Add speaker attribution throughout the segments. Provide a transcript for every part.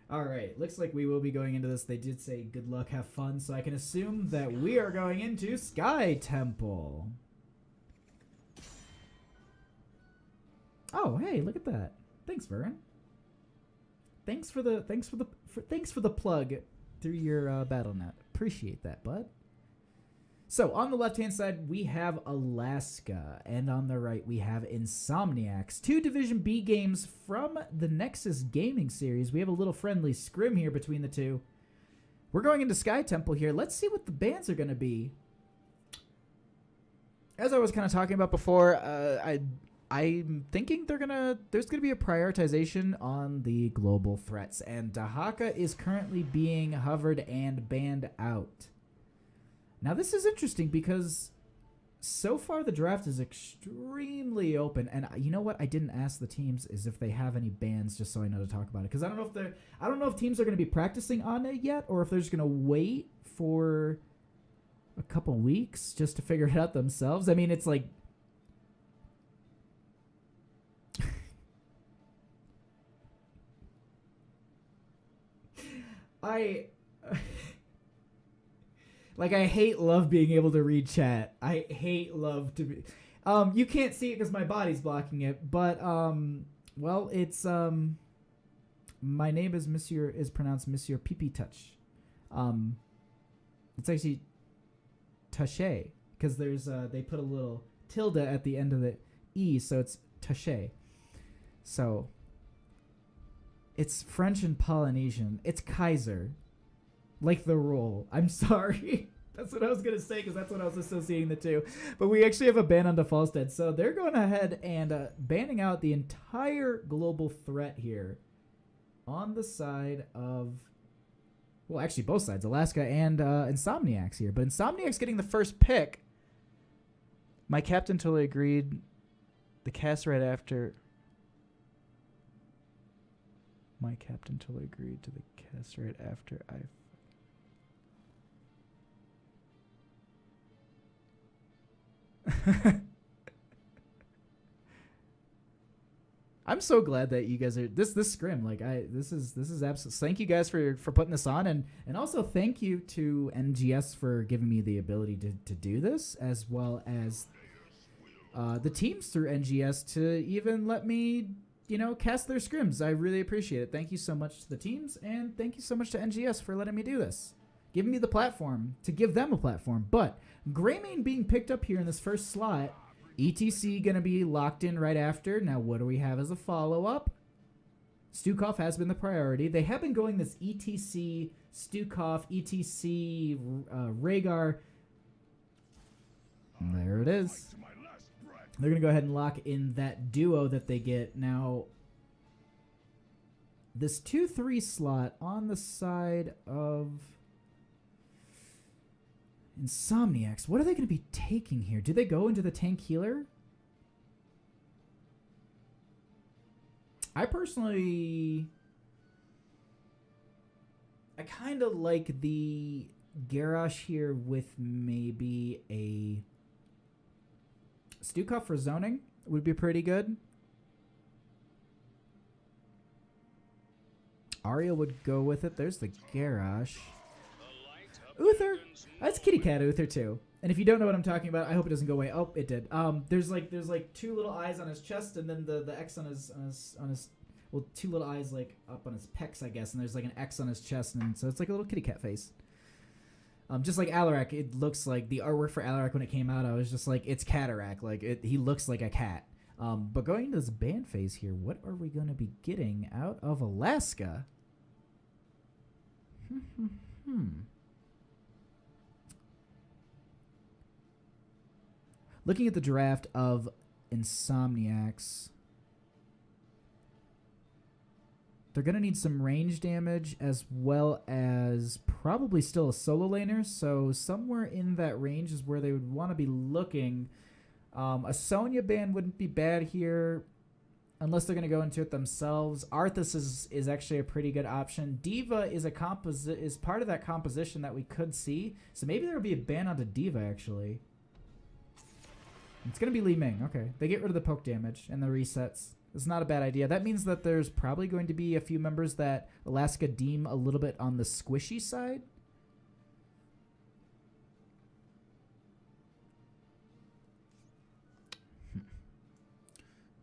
Speaker 1: All right, looks like we will be going into this. They did say good luck, have fun, so I can assume that we are going into Sky Temple. Oh, hey, look at that. Thanks, Vern. Thanks for the plug through your BattleNet. Appreciate that, bud. So on the left-hand side, we have Alaska, and on the right, we have Insomniacs. Two Division B games from the Nexus gaming series. We have a little friendly scrim here between the two. We're going into Sky Temple here. Let's see what the bans are going to be. As I was kind of talking about before, I'm thinking there's gonna be a prioritization on the global threats, and Dahaka is currently being hovered and banned out. Now this is interesting because so far the draft is extremely open, and you know what? I didn't ask the teams is if they have any bans, just so I know to talk about it, because I don't know if teams are gonna be practicing on it yet, or if they're just gonna wait for a couple weeks just to figure it out themselves. I mean, it's like. I love being able to read chat. I hate love to be. You can't see it because my body's blocking it, but well, it's my name is pronounced Monsieur Pee Touch. It's actually Taché because there's they put a little tilde at the end of the e, so it's Taché. So it's French and Polynesian. It's Kaiser. Like the roll. I'm sorry. That's what I was going to say because that's what I was associating the two. But we actually have a ban on Falstead. So they're going ahead and banning out the entire global threat here on the side of, well, actually both sides, Alaska and Insomniacs here. But Insomniacs getting the first pick. My captain totally agreed. The cast right after. My captain totally agreed to the cast right after I. I'm so glad that you guys are this scrim. Like this is absolute. Thank you guys for putting this on, and also thank you to NGS for giving me the ability to do this, as well as the teams through NGS to even let me cast their scrims. I really appreciate it. Thank you so much to the teams, and thank you so much to NGS for letting me do this, giving me the platform to give them a platform. But Greymane being picked up here in this first slot, ETC going to be locked in right after. Now, what do we have as a follow-up? Stukov has been the priority. They have been going this ETC, Stukov, ETC, Rhaegar. There it is. They're going to go ahead and lock in that duo that they get. Now, this 2-3 slot on the side of Insomniacs, what are they going to be taking here? Do they go into the tank healer? I personally, I kind of like the Garrosh here with maybe a Stukov for zoning would be pretty good. Arya would go with it. There's the Garrosh. Uther. That's Kitty Cat Uther too. And if you don't know what I'm talking about, I hope it doesn't go away. Oh, it did. There's like two little eyes on his chest, and then the X on his well, two little eyes like up on his pecs, I guess, and there's like an X on his chest, and so it's like a little kitty cat face. Just like Alarak, it looks like the artwork for Alarak when it came out. I was just like, it's Cataract. Like he looks like a cat. But going into this band phase here, what are we going to be getting out of Alaska? Looking at the draft of Insomniacs, they're going to need some range damage as well as probably still a solo laner. So somewhere in that range is where they would want to be looking. A Sonya ban wouldn't be bad here unless they're going to go into it themselves. Arthas is actually a pretty good option. Diva is is part of that composition that we could see. So maybe there would be a ban onto Diva actually. It's going to be Li Ming. Okay. They get rid of the poke damage and the resets. It's not a bad idea. That means that there's probably going to be a few members that Alaska deem a little bit on the squishy side.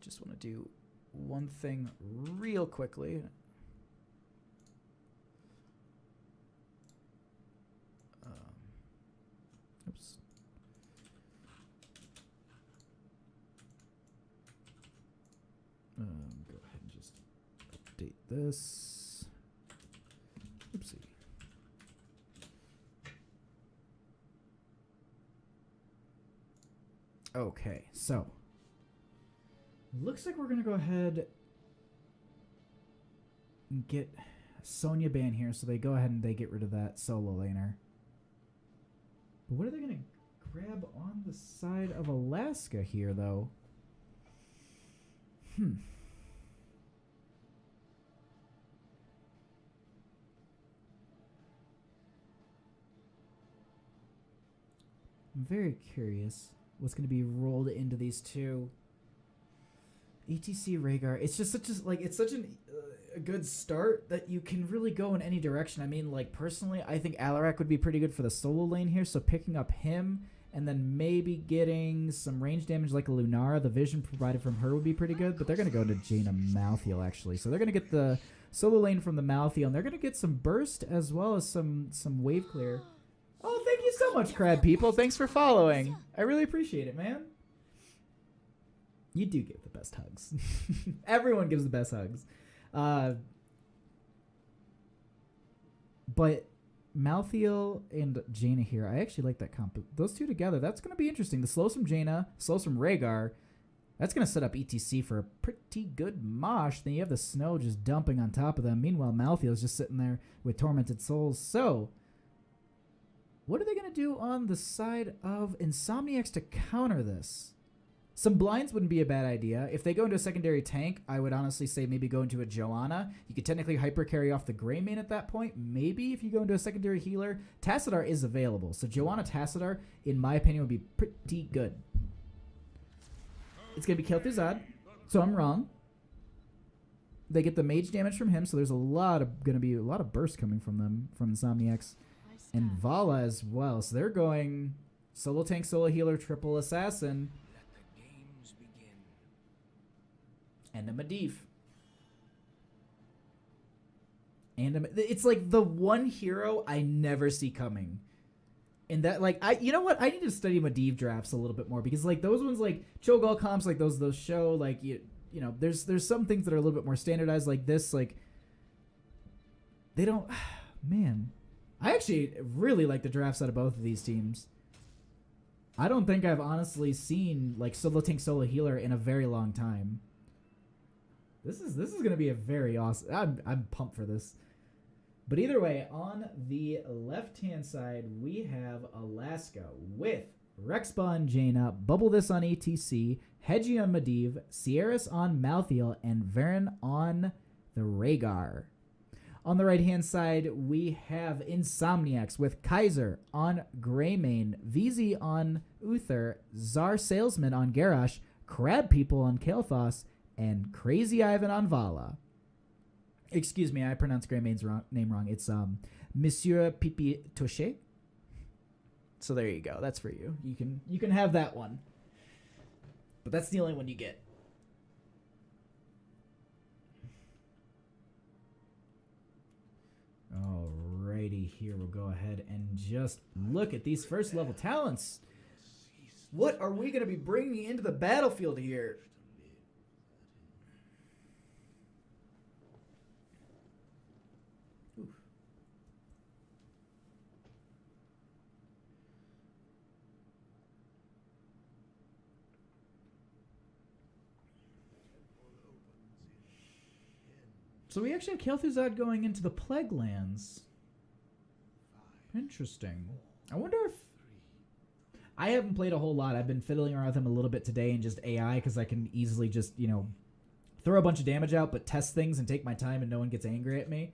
Speaker 1: Just want to do one thing real quickly. Oops. Go ahead and just update this. Oopsie. Okay, so looks like we're gonna go ahead and get Sonya Ban here, so they go ahead and they get rid of that solo laner. But what are they gonna grab on the side of Alaska here, though? I'm very curious what's going to be rolled into these two. ETC Rhaegar. It's just such a good start that you can really go in any direction. I mean, like, personally, I think Alarak would be pretty good for the solo lane here. So picking up him and then maybe getting some range damage like a Lunara, the vision provided from her would be pretty good. But they're going to go to Jaina Malthael, actually. So they're going to get the solo lane from the Malthael, and they're going to get some burst as well as some wave clear. Oh, thank you so much, Crab People. Thanks for following. I really appreciate it, man. You do give the best hugs. Everyone gives the best hugs. But Malthael and Jaina here, I actually like that comp. Those two together, that's going to be interesting. The slows from Jaina, slows from Rhaegar. That's going to set up ETC for a pretty good mosh. Then you have the snow just dumping on top of them. Meanwhile, Malthael's just sitting there with Tormented Souls. So, what are they going to do on the side of Insomniacs to counter this? Some blinds wouldn't be a bad idea. If they go into a secondary tank, I would honestly say maybe go into a Joanna. You could technically hyper carry off the Grey main at that point. Maybe if you go into a secondary healer. Tassadar is available. So Joanna Tassadar, in my opinion, would be pretty good. It's going to be Kel'Thuzad, so I'm wrong. They get the mage damage from him, so there's going to be a lot of burst coming from them, from Insomniacs. And Vala as well. So they're going solo tank, solo healer, triple assassin. And a Medivh. And it's like the one hero I never see coming. And that, like, you know what? I need to study Medivh drafts a little bit more, because like those ones, like Cho'Gall comps, like those show, like you know, there's some things that are a little bit more standardized, like this, like they don't. Man, I actually really like the drafts out of both of these teams. I don't think I've honestly seen like solo tank, solo healer in a very long time. This is gonna be a very awesome. I'm pumped for this. But either way, on the left-hand side, we have Alaska with Rexpa on Jaina, Bubble This on ATC, Hedgie on Medivh, Sierras on Malthael, and Varen on the Rhaegar. On the right-hand side, we have Insomniacs with Kaiser on Greymane, VZ on Uther, Czar Salesman on Garrosh, Crab People on Kael'thas, and Crazy Ivan on Vala. Excuse me, I pronounced Greymane's name wrong. It's Monsieur Pipi Touché. So there you go. That's for you. You can have that one. But that's the only one you get. Alrighty, here we'll go ahead and just look at these first level talents. What are we going to be bringing into the battlefield here? So we actually have Kel'Thuzad going into the Plague Lands. Interesting. I wonder if... I haven't played a whole lot. I've been fiddling around with him a little bit today in just AI, because I can easily just, you know, throw a bunch of damage out, but test things and take my time and no one gets angry at me.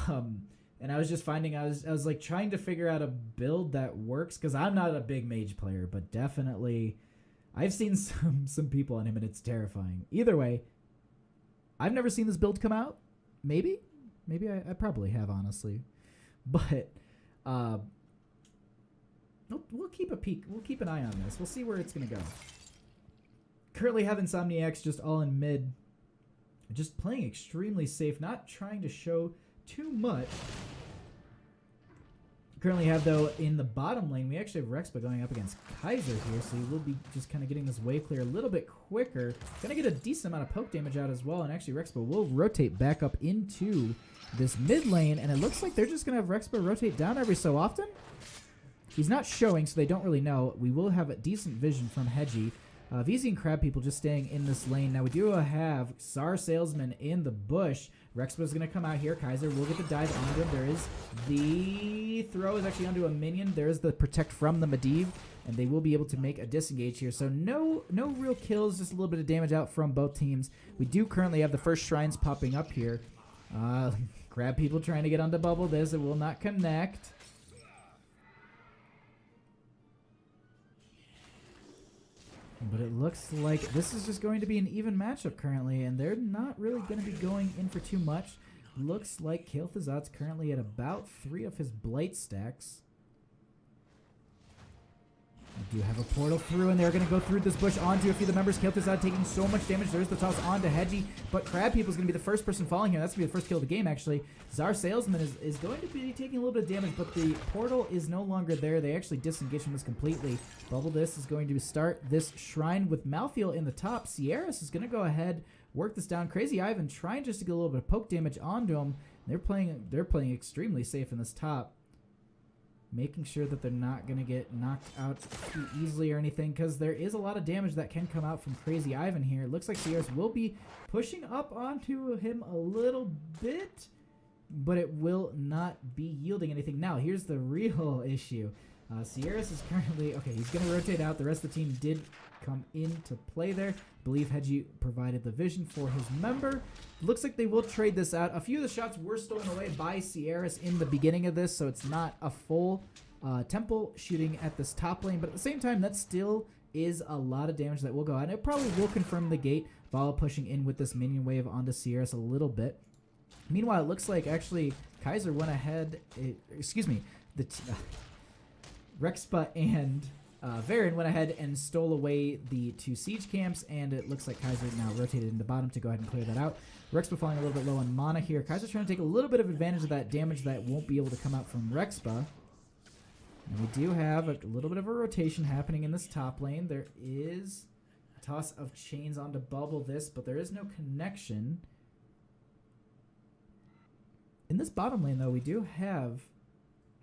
Speaker 1: And I was just finding, I was like trying to figure out a build that works, because I'm not a big mage player, but definitely I've seen some people on him and it's terrifying. Either way, I've never seen this build come out. Maybe I probably have, honestly. But we'll keep a peek. We'll keep an eye on this. We'll see where it's going to go. Currently have INSOMNIACS just all in mid. Just playing extremely safe, not trying to show too much. Currently have, though, in the bottom lane, we actually have Rexpa going up against Kaiser here, so he will be just kind of getting this wave clear a little bit quicker. Going to get a decent amount of poke damage out as well, and actually Rexpa will rotate back up into this mid lane, and it looks like they're just going to have Rexpa rotate down every so often. He's not showing, so they don't really know. We will have a decent vision from Hedgie. VZ and Crab People just staying in this lane. Now we do have Sar Salesman in the bush. Rexpa is going to come out here. Kaiser will get the dive onto him. There is the throw is actually onto a minion. There is the protect from the Medivh, and they will be able to make a disengage here. So no real kills, just a little bit of damage out from both teams. We do currently have the first shrines popping up here. Crab People trying to get onto bubble this. It will not connect. But it looks like this is just going to be an even matchup currently, and they're not really going to be going in for too much. Looks like Kael'Thuzad's currently at about 3 of his Blight stacks. We do have a portal through, and they're going to go through this bush onto a few of the members. Kael'Thuzad taking so much damage. There's the toss onto Hedgie, but Crab People's going to be the first person falling here. That's going to be the first kill of the game, actually. Zar Salesman is going to be taking a little bit of damage, but the portal is no longer there. They actually disengage from this completely. Bubble this is going to start this shrine with Malthael in the top. Sierras is going to go ahead, work this down. Crazy Ivan trying just to get a little bit of poke damage onto him. They're playing extremely safe in this top, making sure that they're not going to get knocked out too easily or anything, because there is a lot of damage that can come out from Crazy Ivan here. It looks like Sierras will be pushing up onto him a little bit, but it will not be yielding anything. Now, here's the real issue. Sierras is currently... Okay, he's going to rotate out. The rest of the team did come into play there. I believe Hedgie provided the vision for his member. Looks like they will trade this out. A few of the shots were stolen away by Sierras in the beginning of this, so it's not a full temple shooting at this top lane. But at the same time, that still is a lot of damage that will go out. And it probably will confirm the gate. Vala pushing in with this minion wave onto Sierras a little bit. Meanwhile, it looks like actually Kaiser went ahead... excuse me. Rexpa and Varen went ahead and stole away the 2 siege camps, and it looks like Kaiser now rotated into bottom to go ahead and clear that out. Rexpa falling a little bit low on mana here. Kaiser's trying to take a little bit of advantage of that damage that won't be able to come out from Rexpa. And we do have a little bit of a rotation happening in this top lane. There is a toss of chains onto bubble this, but there is no connection. In this bottom lane, though, we do have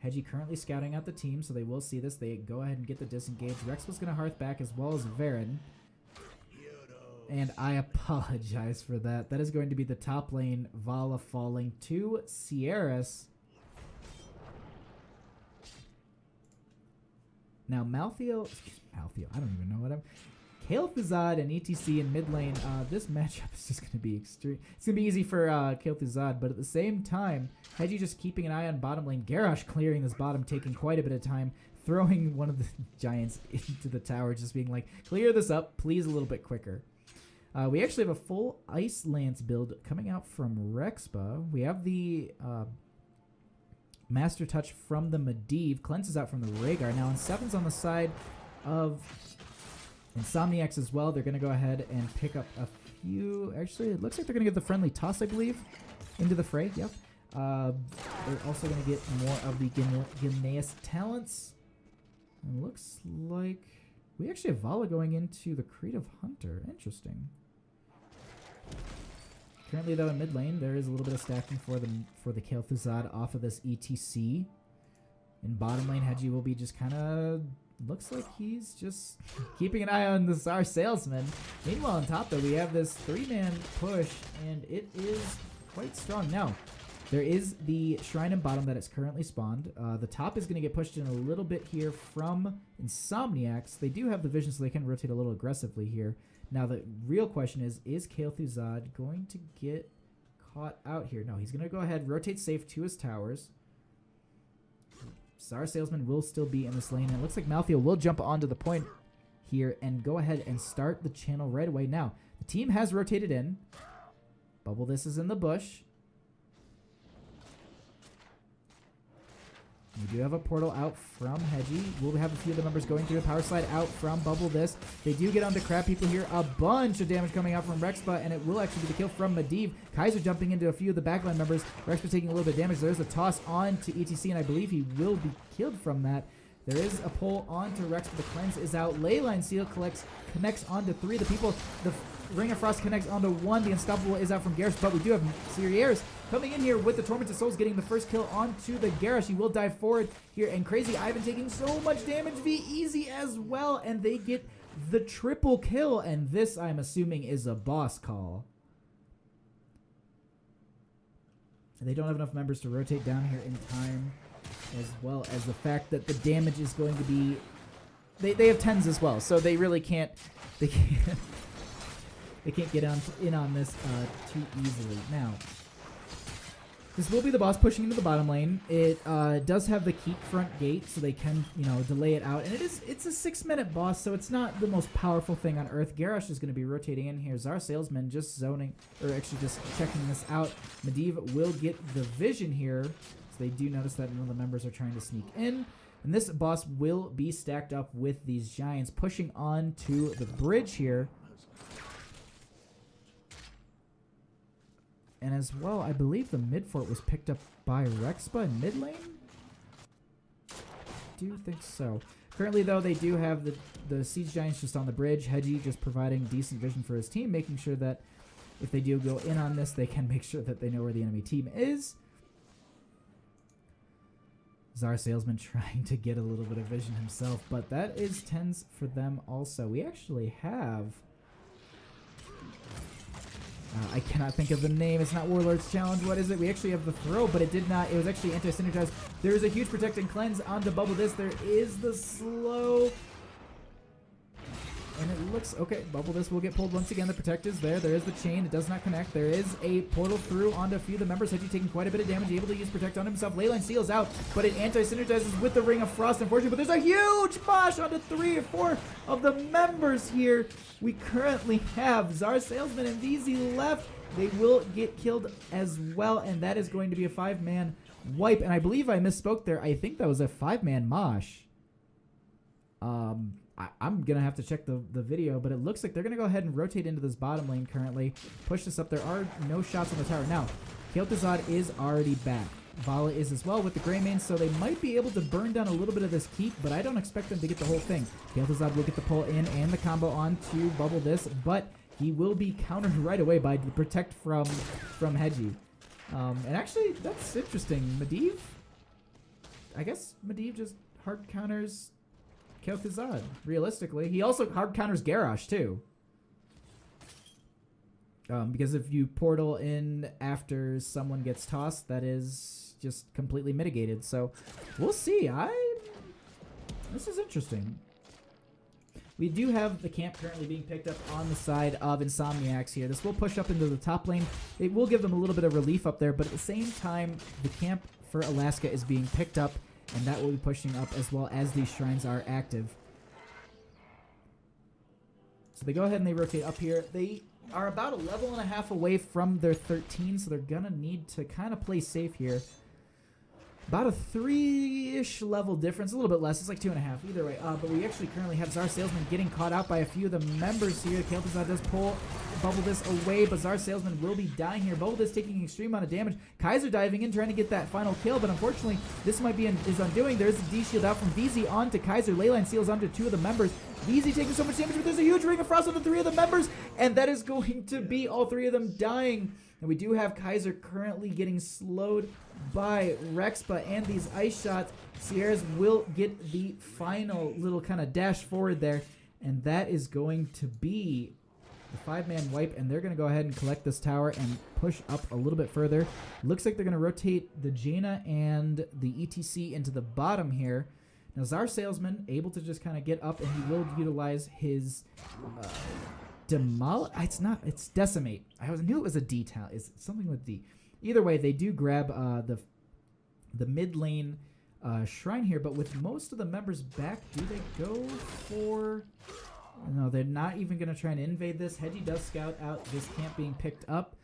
Speaker 1: Hedgie currently scouting out the team, so they will see this. They go ahead and get the disengage. Rex was going to hearth back as well as Varen. And I apologize for that. That is going to be the top lane. Vala falling to Sierras. Now Malthael, I don't even know what I'm... Kael'Thuzad and ETC in mid lane. This matchup is just going to be extreme. It's going to be easy for Kael'Thuzad, but at the same time, Hedgie just keeping an eye on bottom lane. Garrosh clearing this bottom, taking quite a bit of time, throwing one of the giants into the tower, just being like, clear this up, please, a little bit quicker. We actually have a full Ice Lance build coming out from Rexpa. We have the Master Touch from the Medivh, cleanses out from the Rhaegar. Now, on 7's on the side of INSOMNIACS as well. They're going to go ahead and pick up a few. Actually, it looks like they're going to get the friendly toss, I believe, into the fray. Yep. They're also going to get more of the Gimneus talents. And looks like we actually have Vala going into the Creative Hunter. Interesting. Currently, though, in mid lane, there is a little bit of stacking for the Kael'Thuzad off of this ETC. In bottom lane, Hedgie will be just kind of... Looks like he's just keeping an eye on the Sar Salesman. Meanwhile, on top, though, we have this 3-man push, and it is quite strong. Now, there is the Shrine in bottom that is currently spawned. The top is going to get pushed in a little bit here from INSOMNIACS. They do have the vision, so they can rotate a little aggressively here. Now, the real question is Kael'Thuzad going to get caught out here? No, he's going to go ahead, rotate safe to his towers. Sar Salesman will still be in this lane, and it looks like Malthael will jump onto the point here and go ahead and start the channel right away. Now, the team has rotated in. Bubble This is in the bush. We do have a portal out from Hedgie. We'll have a few of the members going through a power slide out from Bubble This. They do get onto Crab People here. A bunch of damage coming out from Rexpa, and it will actually be the kill from Medivh. Kaiser jumping into a few of the backline members. Rexpa taking a little bit of damage. There's a toss on to ETC, and I believe he will be killed from that. There is a pull onto Rex, but the cleanse is out. Leyline Seal connects onto 3 of the people. The Ring of Frost connects onto 1. The Unstoppable is out from Garrosh, but we do have Sierras coming in here with the Tormented Souls, getting the first kill onto the Garrosh. He will dive forward here, and Crazy Ivan taking so much damage via Easy as well, and they get the triple kill, and this, I'm assuming, is a boss call. And they don't have enough members to rotate down here in time, as well as the fact that the damage is going to be... They have 10s as well, so they really can't... They can't get in on this too easily. Now, this will be the boss pushing into the bottom lane. It does have the keep front gate, so they can, delay it out. And it's a 6-minute boss, so it's not the most powerful thing on Earth. Garrosh is going to be rotating in here. Zar Salesman just zoning, or actually just checking this out. Medivh will get the vision here, so they do notice that none of the members are trying to sneak in. And this boss will be stacked up with these giants, pushing on to the bridge here. And as well, I believe the mid fort was picked up by Rexpa in mid lane? Do think so. Currently, though, they do have the Siege Giants just on the bridge. Hedgie just providing decent vision for his team, making sure that if they do go in on this, they can make sure that they know where the enemy team is. Zar Salesman trying to get a little bit of vision himself, but that is 10s for them also. We actually have... I cannot think of the name. It's not Warlord's Challenge. What is it? We actually have the throw, but it did not. It was actually anti-synergized. There is a huge protect and cleanse onto Bubble This. There is the slow. And it looks... Okay, Bubble This will get pulled once again. The protect is there. There is the chain. It does not connect. There is a portal through onto a few of the members. Hedgie taking quite a bit of damage. Able to use protect on himself. Leyline Seal's out, but it anti-synergizes with the Ring of Frost, unfortunately. But there's a huge mosh onto 3 or 4 of the members here. We currently have Zar Salesman and VZ left. They will get killed as well, and that is going to be a 5-man wipe. And I believe I misspoke there. I think that was a 5-man mosh. I'm going to have to check the video, but it looks like they're going to go ahead and rotate into this bottom lane currently. Push this up. There are no shots on the tower. Now, Kel'Thuzad is already back. Vala is as well with the Greymane, so they might be able to burn down a little bit of this keep, but I don't expect them to get the whole thing. Kel'Thuzad will get the pull in and the combo onto Bubble This, but he will be countered right away by the protect from Hedgie. And actually, that's interesting. Medivh? I guess Medivh just hard counters Kel'Thuzad, realistically. He also hard counters Garrosh, too. Because if you portal in after someone gets tossed, that is just completely mitigated. So, we'll see. This is interesting. We do have the camp currently being picked up on the side of Insomniacs here. This will push up into the top lane. It will give them a little bit of relief up there, but at the same time, the camp for Alaska is being picked up, and that will be pushing up as well as these shrines are active. So they go ahead and they rotate up here. They are about a level and a half away from their 13, so they're going to need to kind of play safe here. About a 3-ish level difference, a little bit less. It's like 2.5 either way. But we actually currently have Zar Salesman getting caught out by a few of the members here. Kel'Thuzad does pull Bubble This away, but Zar Salesman will be dying here. Bubble This taking an extreme amount of damage. Kaiser diving in, trying to get that final kill, but unfortunately, this might be his undoing. There's a D-shield out from VZ onto Kaiser. Leyline Seals onto 2 of the members. VZ taking so much damage, but there's a huge Ring of Frost onto 3 of the members, and that is going to be all 3 of them dying. And we do have Kaiser currently getting slowed by Rexpa and these ice shots. Sierras will get the final little kind of dash forward there, and that is going to be the 5-man wipe, and they're going to go ahead and collect this tower and push up a little bit further. Looks like they're going to rotate the Jaina and the ETC into the bottom here. Now Zar Salesman able to just kind of get up, and he will utilize his it's Decimate. I knew it was a D town. It's something with D. Either way, they do grab the mid lane shrine here, but with most of the members back, do they go for... No, they're not even going to try and invade this. Hedgie does scout out this camp being picked up.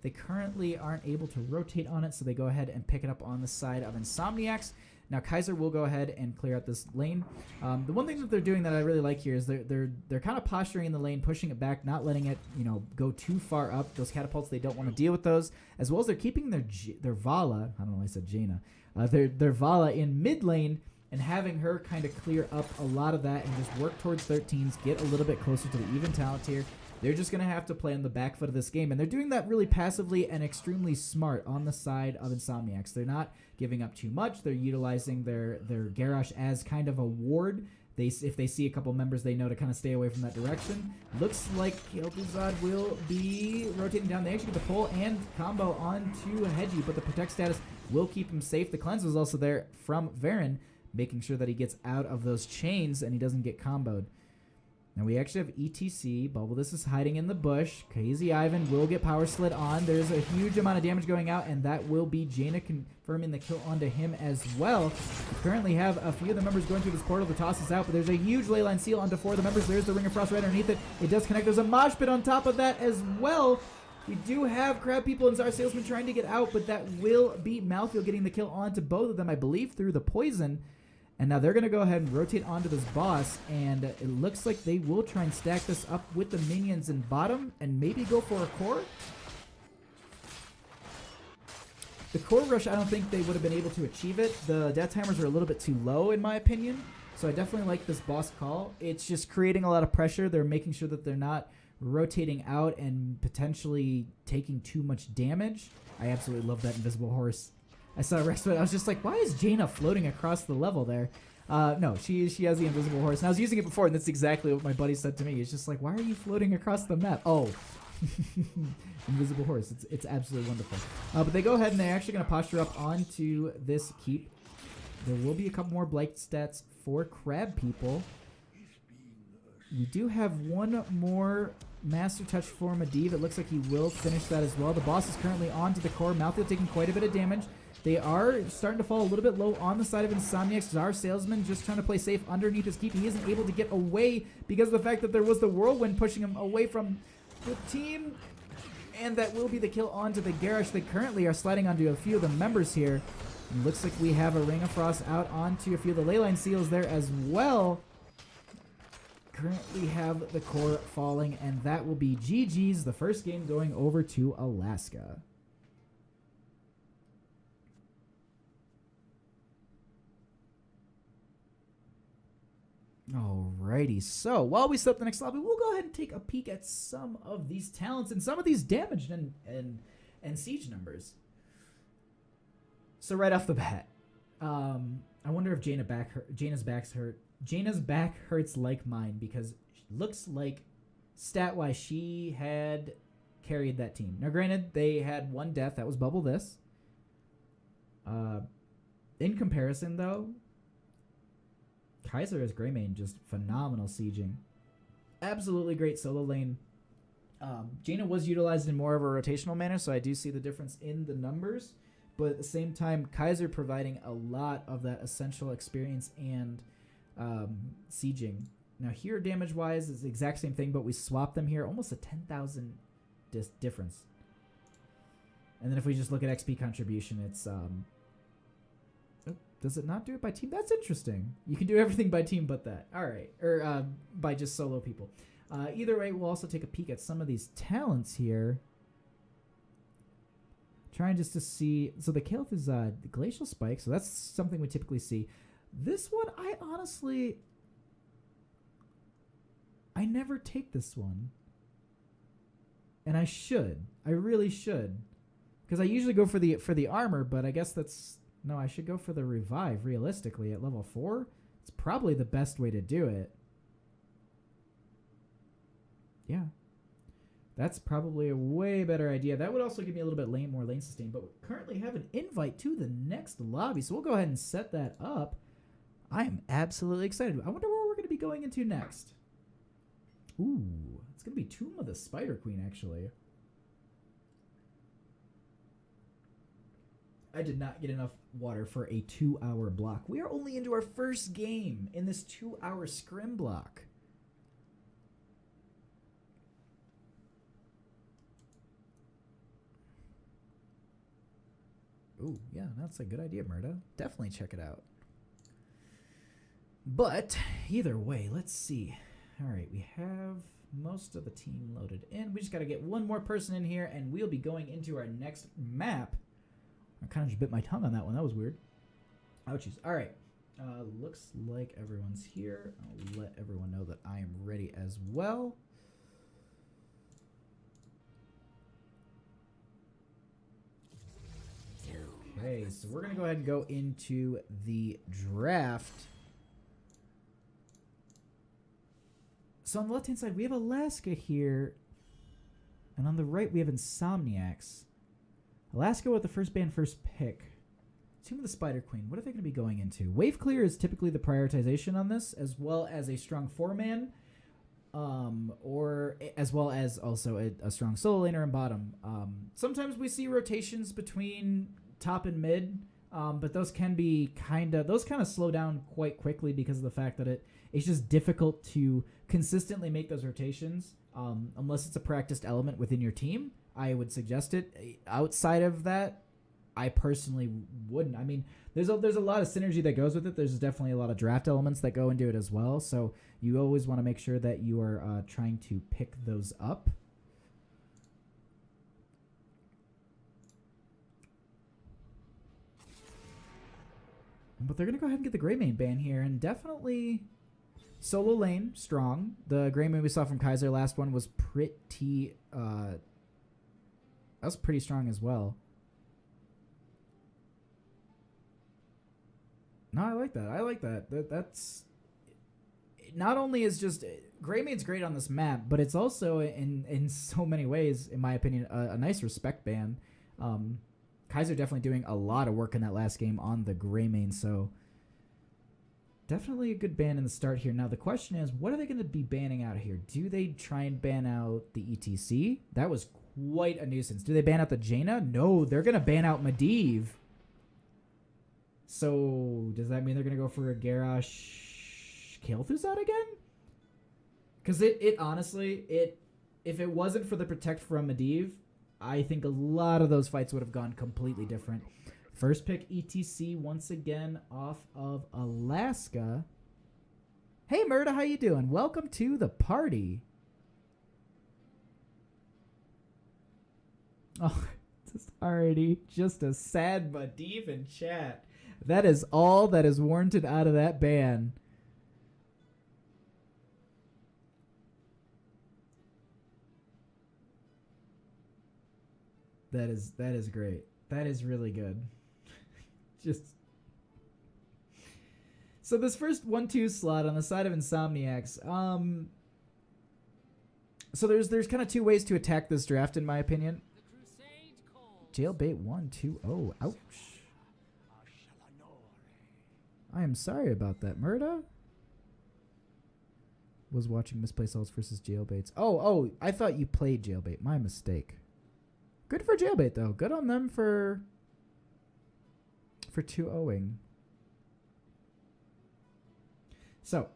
Speaker 1: They currently aren't able to rotate on it, so they go ahead and pick it up on the side of INSOMNIACS. Now Kaiser will go ahead and clear out this lane. The one thing that they're doing that I really like here is they're kind of posturing in the lane, pushing it back, not letting it go too far up. Those catapults, they don't want to deal with those, as well as they're keeping their Vala. I don't know why I said Jaina. Their Vala in mid lane and having her kind of clear up a lot of that and just work towards 13s, get a little bit closer to the even talent tier. They're just going to have to play on the back foot of this game, and they're doing that really passively and extremely smart on the side of INSOMNIACS. They're not giving up too much. They're utilizing their Garrosh as kind of a ward. If they see a couple members, they know to kind of stay away from that direction. Looks like Kel'Thuzad will be rotating down. They actually get the pull and combo onto Hedgie, but the protect status will keep him safe. The cleanse was also there from Varen, making sure that he gets out of those chains and he doesn't get comboed. Now we actually have ETC. Bubble This is hiding in the bush. Crazy Ivan will get power slid on. There's a huge amount of damage going out, and that will be Jaina confirming the kill onto him as well. We currently have a few of the members going through this portal to toss us out, but there's a huge leyline seal onto 4 of the members. There's the Ring of Frost right underneath it. It does connect. There's a mosh pit on top of that as well. We do have Crab People and Czar Salesman trying to get out, but that will be Malthael getting the kill onto both of them, I believe, through the poison. And now they're going to go ahead and rotate onto this boss, and it looks like they will try and stack this up with the minions in bottom and maybe go for a core. The core rush, I don't think they would have been able to achieve it. The death timers are a little bit too low in my opinion, so I definitely like this boss call. It's just creating a lot of pressure. They're making sure that they're not rotating out and potentially taking too much damage. I absolutely love that invisible horse. I saw Rex, but I was just like, why is Jaina floating across the level there? No, she has the invisible horse. And I was using it before, and that's exactly what my buddy said to me. He's just like, why are you floating across the map? Oh, invisible horse. It's absolutely wonderful. But they go ahead, and they're actually going to posture up onto this keep. There will be a couple more blight stats for Crab People. We do have one more Master Touch for Medivh. It looks like he will finish that as well. The boss is currently onto the core. Malthael taking quite a bit of damage. They are starting to fall a little bit low on the side of INSOMNIACS. Czar Salesman just trying to play safe underneath his keep. He isn't able to get away because of the fact that there was the whirlwind pushing him away from the team. And that will be the kill onto the Garrosh. They currently are sliding onto a few of the members here. And looks like we have a Ring of Frost out onto a few of the leyline seals there as well. Currently have the core falling, and that will be GG's, the first game going over to Alaska. Alrighty, so while we set up the next lobby, we'll go ahead and take a peek at some of these talents and some of these damage and siege numbers. So right off the bat, I wonder if Jaina's back hurts like mine, because it looks like stat-wise she had carried that team. Now granted, they had one death, that was Bubble This. In comparison though, Kaiser as Greymane, just phenomenal sieging. Absolutely great solo lane. Jaina was utilized in more of a rotational manner, so I do see the difference in the numbers. But at the same time, Kaiser providing a lot of that essential experience and sieging. Now here, damage-wise, is the exact same thing, but we swapped them here. Almost a 10,000 difference. And then if we just look at XP contribution, it's... does it not do it by team? That's interesting. You can do everything by team but that. All right. Or by just solo people. Either way, we'll also take a peek at some of these talents here. Trying just to see. So the Kael'th is the Glacial Spike. So that's something we typically see. This one, I never take this one. And I should. I really should. Because I usually go for the armor, but I guess that's... No, I should go for the revive, realistically, at level 4. It's probably the best way to do it. Yeah. That's probably a way better idea. That would also give me a little bit more lane sustain, but we currently have an invite to the next lobby, so we'll go ahead and set that up. I am absolutely excited. I wonder where we're going to be going into next. Ooh, it's going to be Tomb of the Spider Queen, actually. I did not get enough water for a 2-hour block. We are only into our first game in this 2-hour scrim block. Ooh, yeah, that's a good idea, Murda. Definitely check it out. But either way, let's see. All right, we have most of the team loaded in. We just got to get one more person in here, and we'll be going into our next map. I kind of just bit my tongue on that one. That was weird. Ouchies. All right. Looks like everyone's here. I'll let everyone know that I am ready as well. Okay, so we're going to go ahead and go into the draft. So on the left-hand side, we have Alaska here. And on the right, we have INSOMNIACS. Alaska with the first band, first pick. Team of the Spider Queen. What are they going to be going into? Wave clear is typically the prioritization on this, as well as a strong four-man, or as well as also a strong solo laner and bottom. Sometimes we see rotations between top and mid, but those can be kind of slow down quite quickly because of the fact that it's just difficult to consistently make those rotations unless it's a practiced element within your team. I would suggest it. Outside of that, I personally wouldn't. I mean, there's a lot of synergy that goes with it. There's definitely a lot of draft elements that go into it as well. So you always want to make sure that you are trying to pick those up. But they're going to go ahead and get the Greymane ban here, and definitely solo lane, strong. The Greymane we saw from Kaiser last one was pretty strong as well. No, I like that. That's not only is just Greymane's great on this map, but it's also in so many ways, in my opinion, a nice respect ban. Kaiser definitely doing a lot of work in that last game on the Greymane, so definitely a good ban in the start here. Now the question is, what are they going to be banning out here? Do they try and ban out the ETC? That was quite a nuisance. Do they ban out the Jaina? No, they're going to ban out Medivh. So does that mean they're going to go for a Garrosh Kael'Thuzad again? Because it honestly, if it wasn't for the protect from Medivh, I think a lot of those fights would have gone completely different. First pick ETC once again off of Alaska. Hey Murda, how you doing? Welcome to the party. Oh, it's already just a sad Medivh in chat. That is all that is warranted out of that ban. That is great. That is really good. Just so this first 1-2 slot on the side of INSOMNIACS. So there's kind of two ways to attack this draft, in my opinion. Jailbait 1-2-0. Ouch. I am sorry about that, Murda. Was watching Misplaced Salts versus Jailbaits. Oh, I thought you played Jailbait. My mistake. Good for Jailbait, though. Good on them for 2-0ing. So,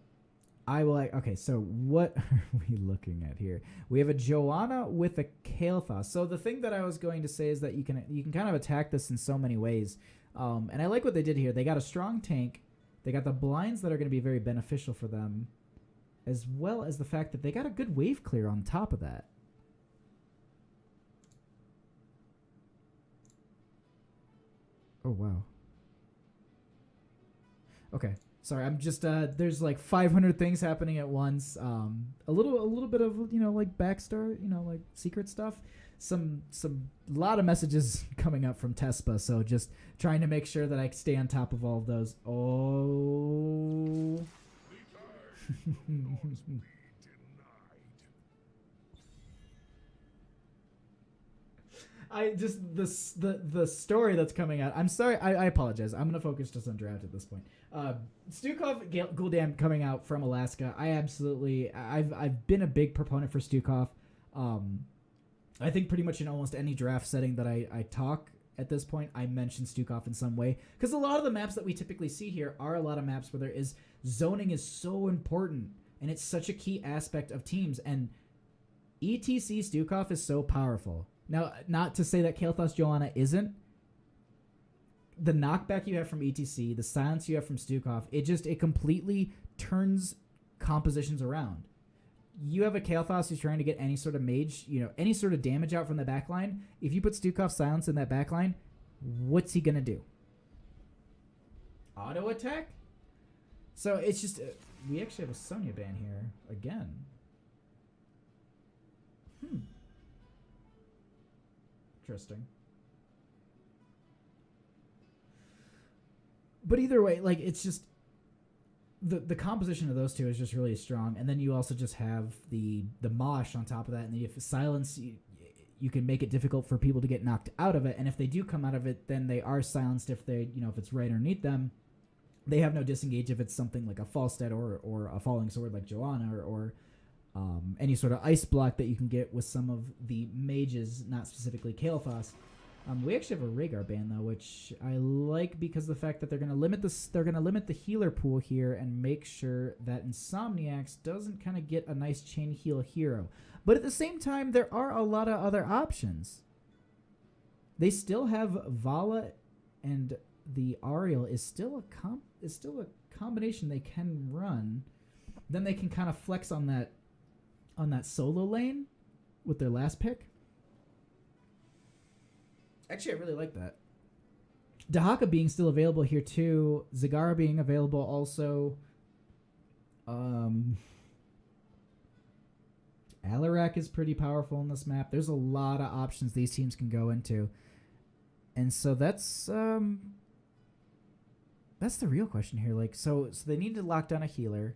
Speaker 1: I will... Okay, so what are we looking at here? We have a Joanna with a Kael'thas. So the thing that I was going to say is that you can kind of attack this in so many ways. And I like what they did here. They got a strong tank. They got the blinds that are going to be very beneficial for them, as well as the fact that they got a good wave clear on top of that. Oh, wow. Okay. Sorry, I'm just, there's like 500 things happening at once. A little bit of, like backstory, like secret stuff. A lot of messages coming up from Tespa, so just trying to make sure that I stay on top of all of those. Oh. I just the story that's coming out. I'm sorry. I apologize. I'm gonna focus just on draft at this point. Stukov Gul'dan coming out from Alaska. I've been a big proponent for Stukov. I think pretty much in almost any draft setting that I talk at this point, I mention Stukov in some way, because a lot of the maps that we typically see here are a lot of maps where zoning is so important and it's such a key aspect of teams, and ETC Stukov is so powerful. Now, not to say that Kael'Thas Joanna isn't. the knockback you have from ETC, the silence you have from Stukov, it completely turns compositions around. You have a Kael'thas who's trying to get any sort of mage, any sort of damage out from the backline. If you put Stukov's silence in that backline, what's he gonna do? Auto attack? So it's just we actually have a Sonya ban here again. Interesting. But either way, like, it's just the composition of those two is just really strong, and then you also just have the mosh on top of that, and if silence, you can make it difficult for people to get knocked out of it, and if they do come out of it, then they are silenced if they, if it's right underneath them. They have no disengage if it's something like a Falstad or a Falling Sword like Joanna or any sort of ice block that you can get with some of the mages, not specifically Kael'thas. We actually have a Rhaegar ban though, which I like because of the fact that they're gonna limit the healer pool here and make sure that Insomniacs doesn't kind of get a nice chain heal hero. But at the same time, there are a lot of other options. They still have Vala, and the Ariel is still a combination they can run. Then they can kind of flex on that solo lane with their last pick. Actually, I really like that. Dahaka being still available here too. Zagara being available also. Alarak is pretty powerful in this map. There's a lot of options these teams can go into. And so that's the real question here. Like, so they need to lock down a healer.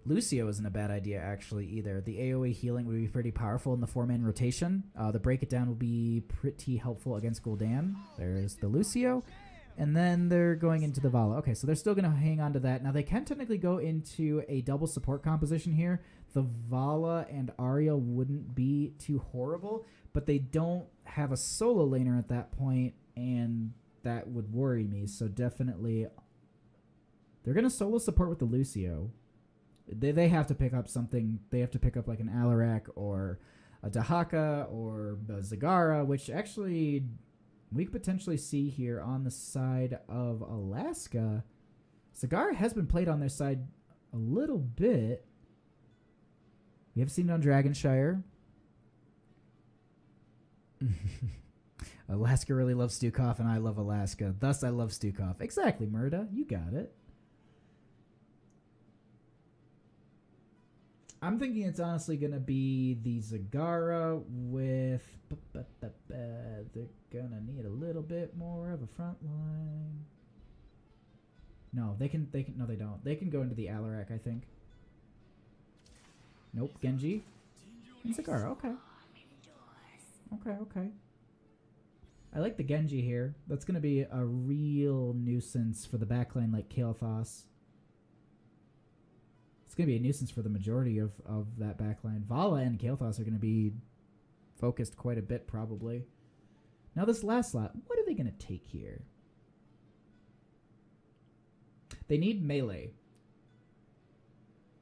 Speaker 1: Lucio isn't a bad idea, actually, either. The AoE healing would be pretty powerful in the 4-man rotation. The Break It Down will be pretty helpful against Gul'dan. There's the Lucio. And then they're going into the Vala. Okay, so they're still going to hang on to that. Now, they can technically go into a double support composition here. The Vala and Ariel wouldn't be too horrible, but they don't have a solo laner at that point, and that would worry me. So definitely, they're going to solo support with the Lucio. They have to pick up something. They have to pick up like an Alarak or a Dahaka or a Zagara, which actually we could potentially see here on the side of Alaska. Zagara has been played on their side a little bit. We have seen it on Dragonshire. Alaska really loves Stukov, and I love Alaska. Thus, I love Stukov. Exactly, Murda. You got it. I'm thinking it's honestly going to be the Zagara with... They're going to need a little bit more of a front line. No, they can... No, they don't. They can go into the Alarak, I think. Nope, Genji. And Zagara, okay. Okay. I like the Genji here. That's going to be a real nuisance for the backline like Kael'thas. It's going to be a nuisance for the majority of that backline. Vala and Kael'thas are going to be focused quite a bit, probably. Now, this last slot, what are they going to take here? They need melee.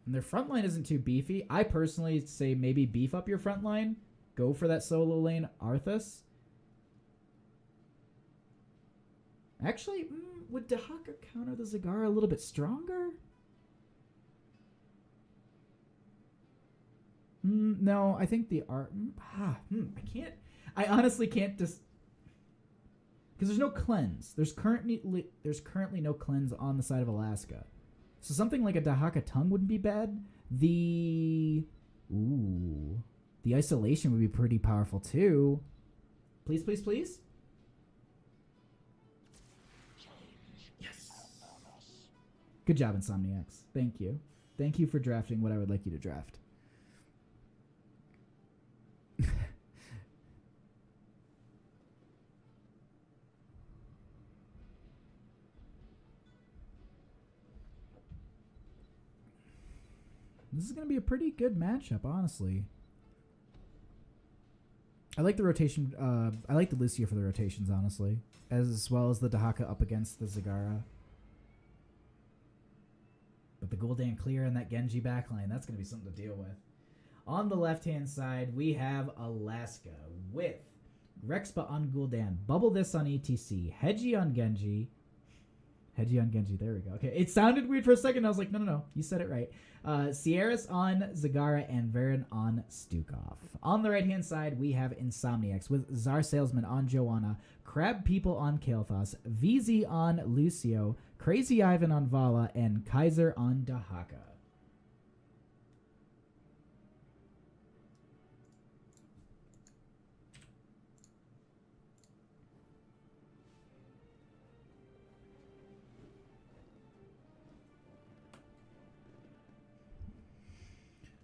Speaker 1: And their front line isn't too beefy. I personally say maybe beef up your front line. Go for that solo lane, Arthas. Actually, would Dahaka counter the Zagara a little bit stronger? No, I think the art. I can't. I honestly can't just because there's no cleanse. There's currently no cleanse on the side of Alaska, so something like a Dahaka tongue wouldn't be bad. The isolation would be pretty powerful too. Please. Yes. Good job, Insomniacs. Thank you. Thank you for drafting what I would like you to draft. This is going to be a pretty good matchup, honestly. I like the rotation. I like the Lucio for the rotations, honestly, as well as the Dahaka up against the Zagara. But the Gul'dan clear and that Genji backline, that's going to be something to deal with. On the left-hand side, we have Alaska with Rexpa on Gul'dan. Bubble this on ETC. Hedgie on Genji. Hedgie on Genji. There we go. Okay, it sounded weird for a second. I was like, no. You said it right. Sierras on Zagara and Varen on Stukov. On the right-hand side, we have Insomniacs with Czar Salesman on Joanna, Crab People on Kael'thas, VZ on Lucio, Crazy Ivan on Vala, and Kaiser on Dahaka.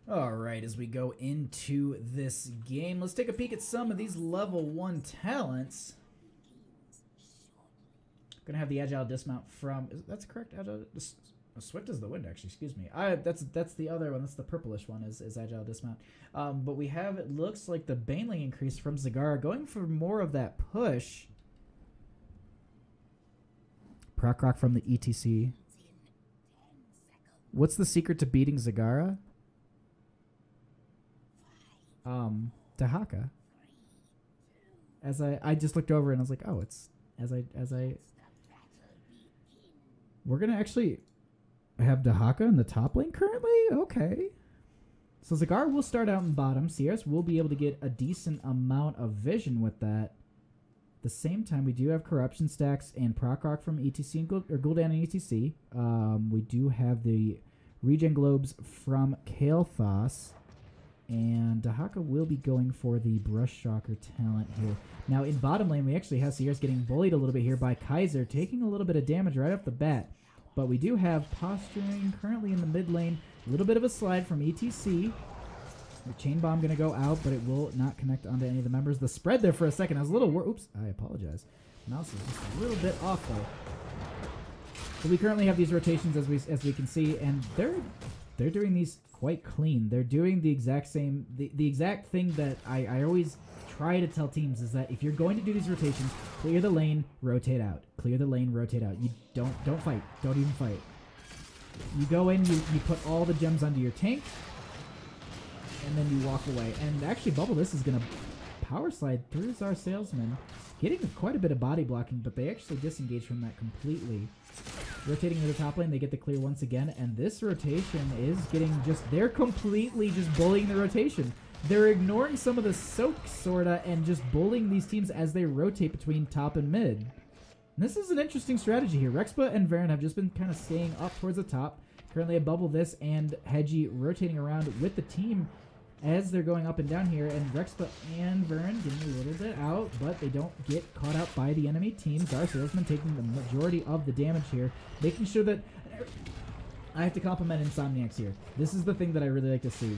Speaker 1: All right, as we go into this game, let's take a peek at some of these level 1 talents. Gonna have the Agile Dismount from... That's correct, Agile... Swift is the wind, actually, excuse me. That's the other one, that's the purplish one, is Agile Dismount. But we have, it looks like the Baneling increase from Zagara, going for more of that push. Proc Rock from the ETC. What's the secret to beating Zagara? Dahaka. As I just looked over and I was like, oh, it's we're gonna actually have Dahaka in the top lane currently? Okay. So Zagara will start out in bottom. Sierras will be able to get a decent amount of vision with that. At the same time, we do have corruption stacks and proc rock from ETC and Gul'dan and ETC. We do have the regen globes from Kael'thas. And Dahaka will be going for the Brush Shocker talent here. Now, in bottom lane, we actually have Sierras getting bullied a little bit here by Kaiser, taking a little bit of damage right off the bat. But we do have Posturing currently in the mid lane. A little bit of a slide from ETC. The Chain Bomb going to go out, but it will not connect onto any of the members. The spread there for a second. I was a little... Oops, I apologize. Mouse is just a little bit off, though. So we currently have these rotations, as we can see, and they're doing these quite clean. They're doing the exact same, the exact thing that I always try to tell teams is that if you're going to do these rotations, clear the lane, rotate out. Clear the lane, rotate out. You don't fight. Don't even fight. You go in, you put all the gems onto your tank, and then you walk away. And actually, Bubble This is going to power slide through Czar Salesman, getting quite a bit of body blocking, but they actually disengage from that completely. Rotating to the top lane, they get the clear once again, and this rotation is getting just... They're completely just bullying the rotation. They're ignoring some of the soak, sorta, and just bullying these teams as they rotate between top and mid. And this is an interesting strategy here. Rexpa and Varen have just been kind of staying up towards the top. Currently a Bubble This and Hedgie rotating around with the team as they're going up and down here, and Rexpa and Varen getting a little bit out, but they don't get caught out by the enemy team. Czar Salesman taking the majority of the damage here, making sure that... I have to compliment Insomniacs here. This is the thing that I really like to see.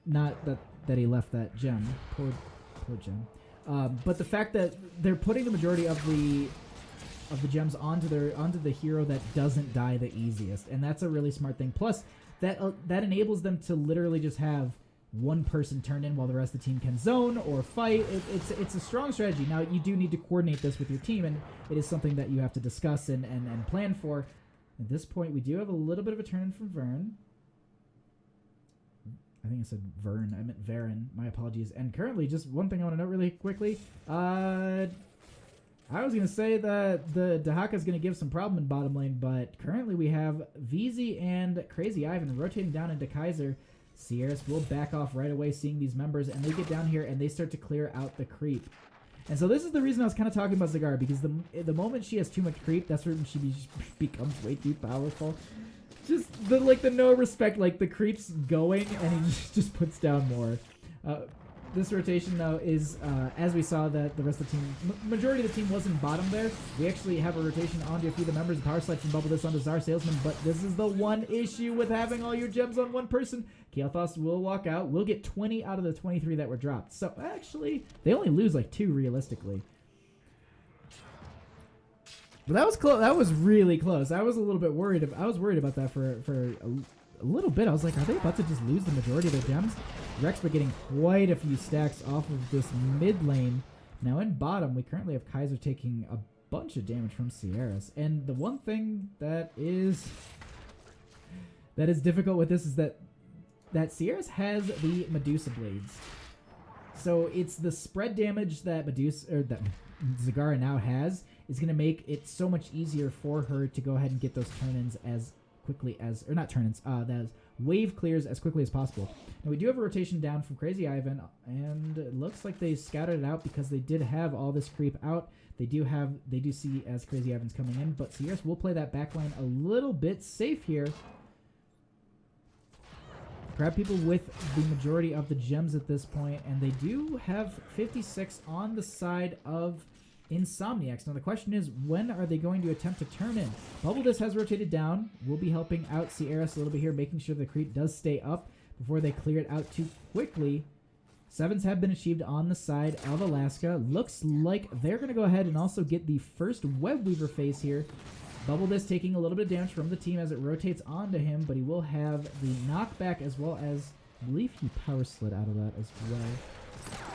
Speaker 1: Not that he left that gem. Poor gem. But the fact that they're putting the majority of the gems onto the hero that doesn't die the easiest, and that's a really smart thing. Plus, that enables them to literally just have one person turn in while the rest of the team can zone or fight. It's a strong strategy. Now, you do need to coordinate this with your team, and it is something that you have to discuss and plan for. At this point, we do have a little bit of a turn from Vern. I think I said Vern. I meant Varen. My apologies. And currently, just one thing I want to note really quickly. I was going to say that the Dahaka is going to give some problem in bottom lane, but currently we have VZ and Crazy Ivan rotating down into Kaiser. Sierras will back off right away seeing these members, and they get down here and they start to clear out the creep. And so this is the reason I was kind of talking about Zagara, because the moment she has too much creep, that's when she becomes way too powerful. Just the no respect, like the creep's going and he just puts down more. This rotation, though, is, as we saw that the rest of the team, majority of the team was in bottom there, we actually have a rotation onto a few of the members, power slide from Bubble This onto Czar Salesman, but this is the one issue with having all your gems on one person. Kael'thas will walk out. We'll get 20 out of the 23 that were dropped. So, actually, they only lose like 2 realistically. But that was close. That was really close. I was a little bit worried. I was worried about that for a little bit. I was like, are they about to just lose the majority of their gems? Rexpa getting quite a few stacks off of this mid lane. Now in bottom, we currently have Kaiser taking a bunch of damage from Sierras. And the one thing that is difficult with this is that Sierras has the Medusa Blades. So it's the spread damage that that Zagara now has is going to make it so much easier for her to go ahead and get those turn-ins as quickly as, or not turn-ins, that wave clears as quickly as possible. Now we do have a rotation down from Crazy Ivan, and it looks like they scouted it out because they did have all this creep out. They do see as Crazy Ivan's coming in, but Sierras will play that back line a little bit safe here. Grab people with the majority of the gems at this point, and they do have 56 on the side of INSOMNIACS. Now the question is, when are they going to attempt to turn in? Bubble Disc has rotated down. We'll be helping out Sierras a little bit here, making sure the creep does stay up before they clear it out too quickly. Sevens have been achieved on the side of Alaska. Looks like they're going to go ahead and also get the first Web Weaver phase here. Bubble Disc taking a little bit of damage from the team as it rotates onto him, but he will have the knockback as well as, I believe he power slid out of that as well.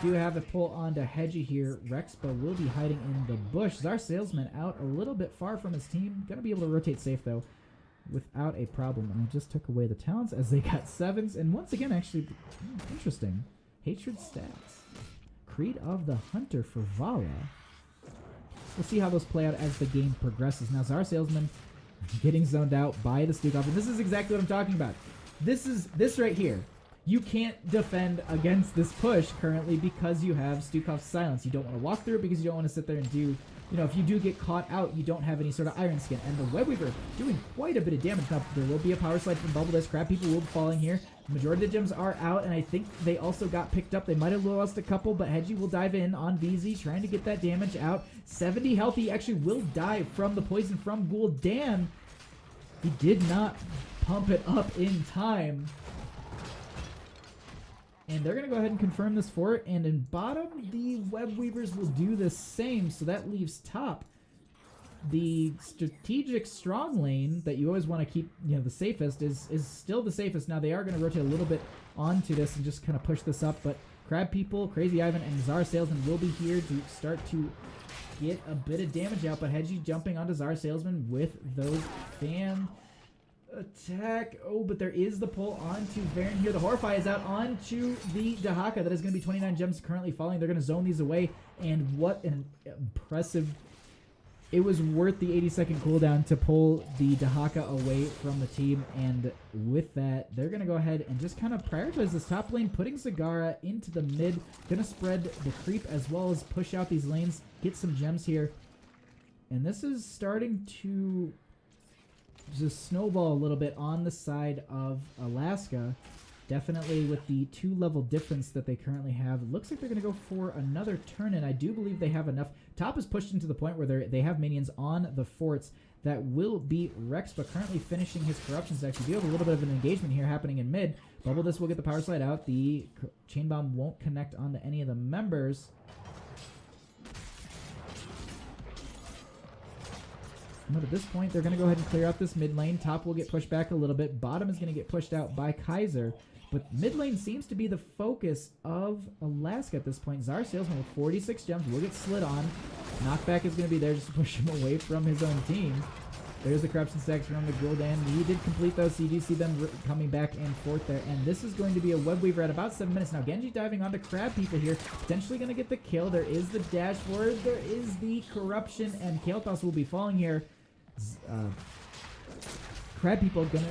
Speaker 1: Do have a pull onto Hedgie here. Rexpa will be hiding in the bush. Czar Salesman out a little bit far from his team. Going to be able to rotate safe though without a problem. And I just took away the talents as they got sevens. And once again, actually, interesting. Hatred stats. Creed of the Hunter for Vala. We'll see how those play out as the game progresses. Now, Czar Salesman getting zoned out by the Stukov. And this is exactly what I'm talking about. This right here. You can't defend against this push currently because you have Stukov's silence. You don't want to walk through it because you don't want to sit there and do, if you do get caught out, you don't have any sort of Iron Skin. And the Web Weaver doing quite a bit of damage. Now, there will be a power slide from Bubble Disc. Crab people will be falling here. The majority of the gems are out, and I think they also got picked up. They might have lost a couple, but Hedgie will dive in on VZ, trying to get that damage out. 70 health. He actually will die from the poison from Ghoul. Damn, he did not pump it up in time. And they're going to go ahead and confirm this fort. And in bottom, the Web Weavers will do the same. So that leaves top. The strategic strong lane that you always want to keep, the safest is still the safest. Now they are going to rotate a little bit onto this and just kind of push this up. But Crab People, Crazy Ivan, and Czar Salesman will be here to start to get a bit of damage out. But Hedgie jumping onto Czar Salesman with those fan attack. Oh, but there is the pull onto Varen here. The Horrify is out onto the Dahaka. That is going to be 29 gems currently falling. They're going to zone these away. And what an impressive... It was worth the 80-second cooldown to pull the Dahaka away from the team. And with that, they're going to go ahead and just kind of prioritize this top lane, putting Zagara into the mid. Going to spread the creep as well as push out these lanes, get some gems here. And this is starting to just snowball a little bit on the side of Alaska. Definitely with the 2-level difference that they currently have. Looks like they're going to go for another turn, and I do believe they have enough. Top is pushed into the point where they have minions on the forts that will be Rexpa currently finishing his corruption stacks. We do have a little bit of an engagement here happening in mid. Bubble Disc will get the power slide out. The chain bomb won't connect onto any of the members. But at this point, they're going to go ahead and clear out this mid lane. Top will get pushed back a little bit. Bottom is going to get pushed out by Kaiser. But mid lane seems to be the focus of Alaska at this point. Czar Salesman with 46 gems will get slid on. Knockback is going to be there just to push him away from his own team. There's the corruption stacks from the Gul'dan. He did complete those, so you do see them coming back and forth there. And this is going to be a Web Weaver at about 7 minutes. Now Genji diving onto Crab People here. Potentially going to get the kill. There is the dash forward. There is the corruption. And Kael'thas will be falling here. Crab People are going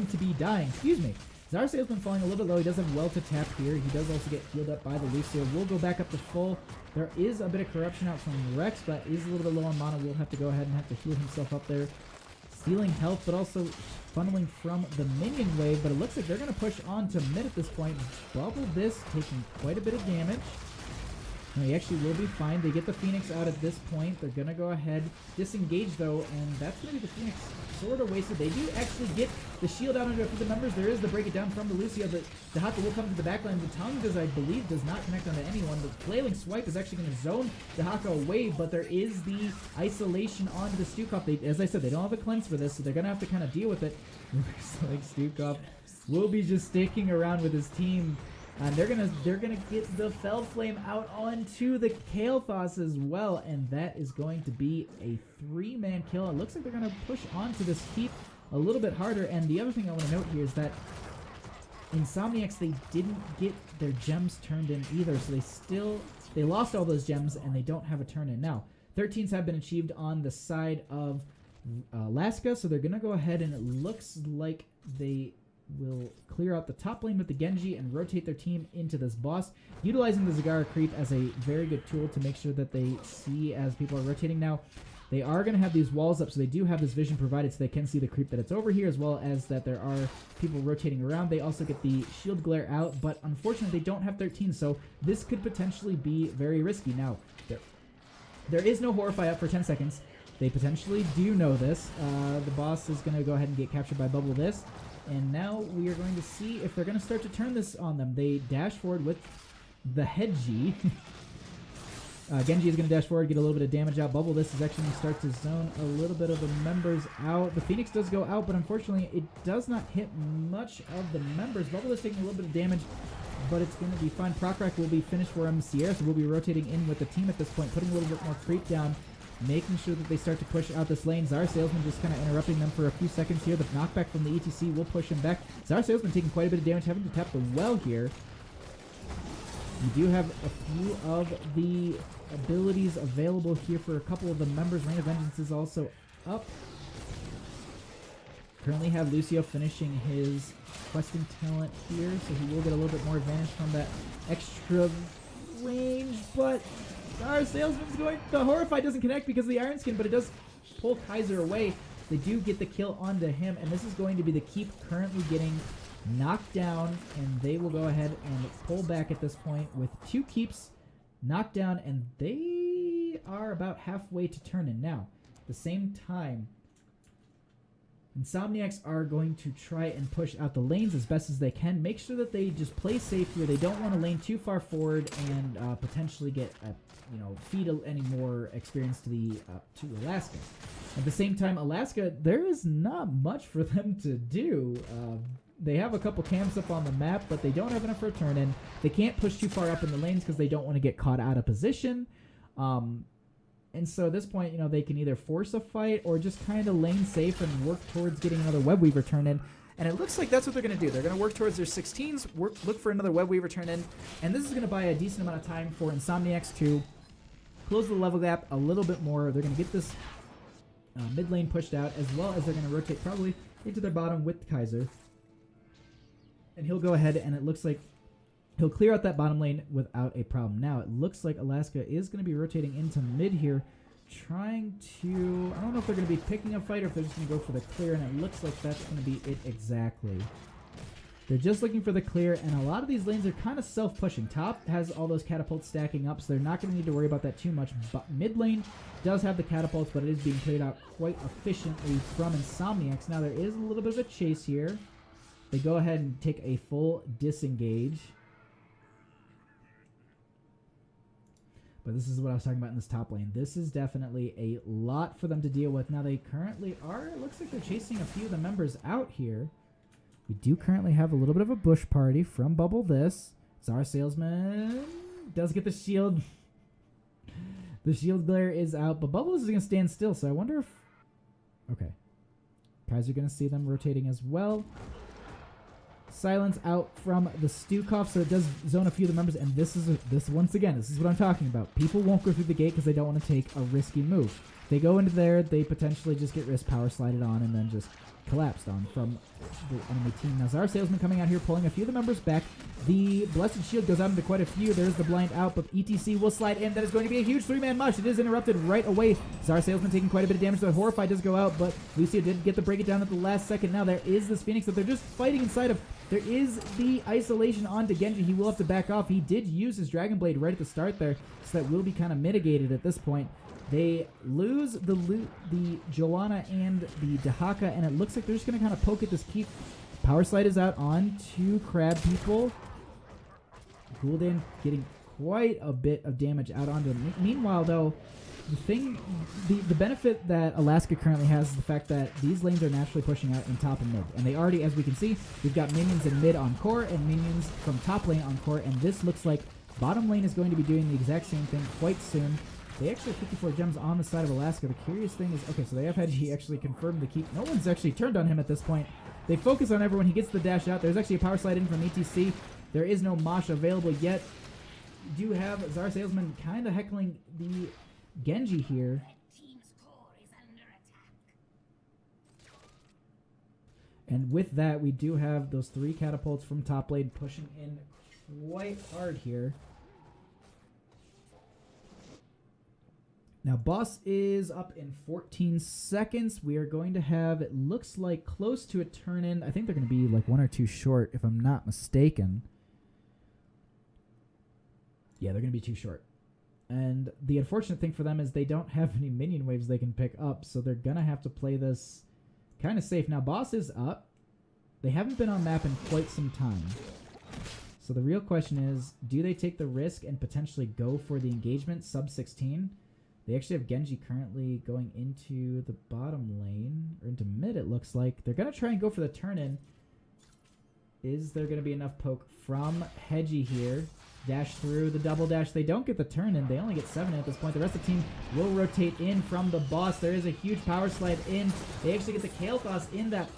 Speaker 1: to be dying. Excuse me. Czar Salesman falling a little bit low. He does have well to tap here. He does also get healed up by the Lucio. We'll go back up to full. There is a bit of corruption out from Rex, but is a little bit low on mana. We'll have to go ahead and have to heal himself up there. Stealing health, but also funneling from the minion wave. But it looks like they're going to push on to mid at this point. Bubble Disc taking quite a bit of damage. No, he actually will be fine. They get the Phoenix out at this point. They're going to go ahead, disengage though, and that's going to be the Phoenix sort of wasted. They do actually get the shield out onto a few of the members. There is the break it down from the Lucio. The Dahaka will come to the backline. The tongue does, I believe, does not connect onto anyone. The flailing swipe is actually going to zone Dahaka away, but there is the isolation onto the Stukov. As I said, they don't have a cleanse for this, so they're going to have to kind of deal with it. Like Stukov will be just sticking around with his team. And they're gonna get the Fell Flame out onto the Kael'thas as well, and that is going to be a 3-man kill. It looks like they're gonna push onto this keep a little bit harder. And the other thing I want to note here is that INSOMNIACS, they didn't get their gems turned in either, so they lost all those gems and they don't have a turn in. Now, 13s have been achieved on the side of Alaska, so they're going to go ahead, and it looks like they will clear out the top lane with the Genji and rotate their team into this boss, utilizing the Zagara creep as a very good tool to make sure that they see as people are rotating. Now, they are going to have these walls up, so they do have this vision provided so they can see the creep that it's over here, as well as that there are people rotating around. They also get the shield glare out, but unfortunately they don't have 13, so this could potentially be very risky. Now, there is no Horrify up for 10 seconds. They potentially do know this. The boss is going to go ahead and get captured by Bubble this, and now we are going to see if they're going to start to turn this on them. They dash forward with the Hedgie. Genji is going to dash forward, get a little bit of damage out. Bubble this is actually going to start to zone a little bit of the members out. The Phoenix does go out, but unfortunately it does not hit much of the members. Bubble is taking a little bit of damage, but it's going to be fine. Procrack will be finished for him. Sierra, so we'll be rotating in with the team at this point, putting a little bit more creep down, making sure that they start to push out this lane. Zara Salesman just kind of interrupting them for a few seconds here. The knockback from the ETC will push him back. Zara Salesman taking quite a bit of damage, having to tap the well here. You do have a few of the abilities available here for a couple of the members. Reign of Vengeance is also up. Currently have Lucio finishing his questing talent here, so he will get a little bit more advantage from that extra range, but our Salesman's going... The Horrify doesn't connect because of the Iron Skin, but it does pull Kaiser away. They do get the kill onto him, and this is going to be the keep currently getting knocked down, and they will go ahead and pull back at this point with 2 keeps knocked down, and they are about halfway to turn in. Now, at the same time, INSOMNIACS are going to try and push out the lanes as best as they can. Make sure that they just play safe here. They don't want to lane too far forward and potentially get feed any more experience to the to Alaska. At the same time, Alaska, there is not much for them to do. They have a couple camps up on the map, but they don't have enough for a turn in. They can't push too far up in the lanes because they don't want to get caught out of position. And so at this point, they can either force a fight or just kind of lane safe and work towards getting another Web Weaver turn in. And it looks like that's what they're going to do. They're going to work towards their 16s, look for another Web Weaver turn in. And this is going to buy a decent amount of time for INSOMNIACS to close the level gap a little bit more. They're going to get this mid lane pushed out, as well as they're going to rotate probably into their bottom with Kaiser. And he'll go ahead, and it looks like he'll clear out that bottom lane without a problem. Now, it looks like Alaska is going to be rotating into mid here, trying to... I don't know if they're going to be picking a fight or if they're just going to go for the clear, and it looks like that's going to be it exactly. They're just looking for the clear, and a lot of these lanes are kind of self-pushing. Top has all those catapults stacking up, so they're not going to need to worry about that too much. But mid lane does have the catapults, but it is being cleared out quite efficiently from INSOMNIACS. Now, there is a little bit of a chase here. They go ahead and take a full disengage. But this is what I was talking about in this top lane. This is definitely a lot for them to deal with. Now they currently are, it looks like they're chasing a few of the members out here. We do currently have a little bit of a bush party from Bubble This. Zara Salesman does get the shield. The shield glare is out, but Bubble This is going to stand still, so I wonder if... Okay. Kaiser going to see them rotating as well. Silence out from the Stukov, so it does zone a few of the members, and this is once again, this is what I'm talking about. People won't go through the gate because they don't want to take a risky move. They go into there, they potentially just get wrist power slided on and then just collapsed on from the enemy team. Now Zara Salesman coming out here, pulling a few of the members back. The Blessed Shield goes out into quite a few. There's the blind out, but ETC will slide in. That is going to be a huge 3-man mush. It is interrupted right away. Zara Salesman taking quite a bit of damage. The Horrify does go out, but Lucio did get the break it down at the last second. Now there is this Phoenix that they're just fighting inside of. There is the isolation onto Genji. He will have to back off. He did use his Dragon Blade right at the start there, so that will be kind of mitigated at this point. They lose the Joanna and the Dahaka, and it looks like they're just going to kind of poke at this keep. Power slide is out on to Crab People. Gul'dan getting quite a bit of damage out onto him. Meanwhile, though, the benefit that Alaska currently has is the fact that these lanes are naturally pushing out in top and mid. And they already, as we can see, we've got minions in mid on core and minions from top lane on core. And this looks like bottom lane is going to be doing the exact same thing quite soon. They actually have 54 gems on the side of Alaska. The curious thing is, okay, so they have had he actually confirmed the keep. No one's actually turned on him at this point. They focus on everyone. He gets the dash out. There's actually a power slide in from ETC. There is no Mosh available yet. You do have Zar Salesman kind of heckling the Genji here. And with that, we do have those 3 catapults from top lane pushing in quite hard here. Now, boss is up in 14 seconds. We are going to have, it looks like, close to a turn-in. I think they're going to be like 1 or 2 short, if I'm not mistaken. Yeah, they're going to be 2 short. And the unfortunate thing for them is they don't have any minion waves they can pick up, so they're going to have to play this kind of safe. Now, boss is up. They haven't been on map in quite some time. So the real question is, do they take the risk and potentially go for the engagement sub 16? They actually have Genji currently going into the bottom lane, or into mid it looks like. They're going to try and go for the turn-in. Is there going to be enough poke from Hedgie here? Dash through the double dash. They don't get the turn-in. They only get 7 at this point. The rest of the team will rotate in from the boss. There is a huge power slide in. They actually get the Kael'thas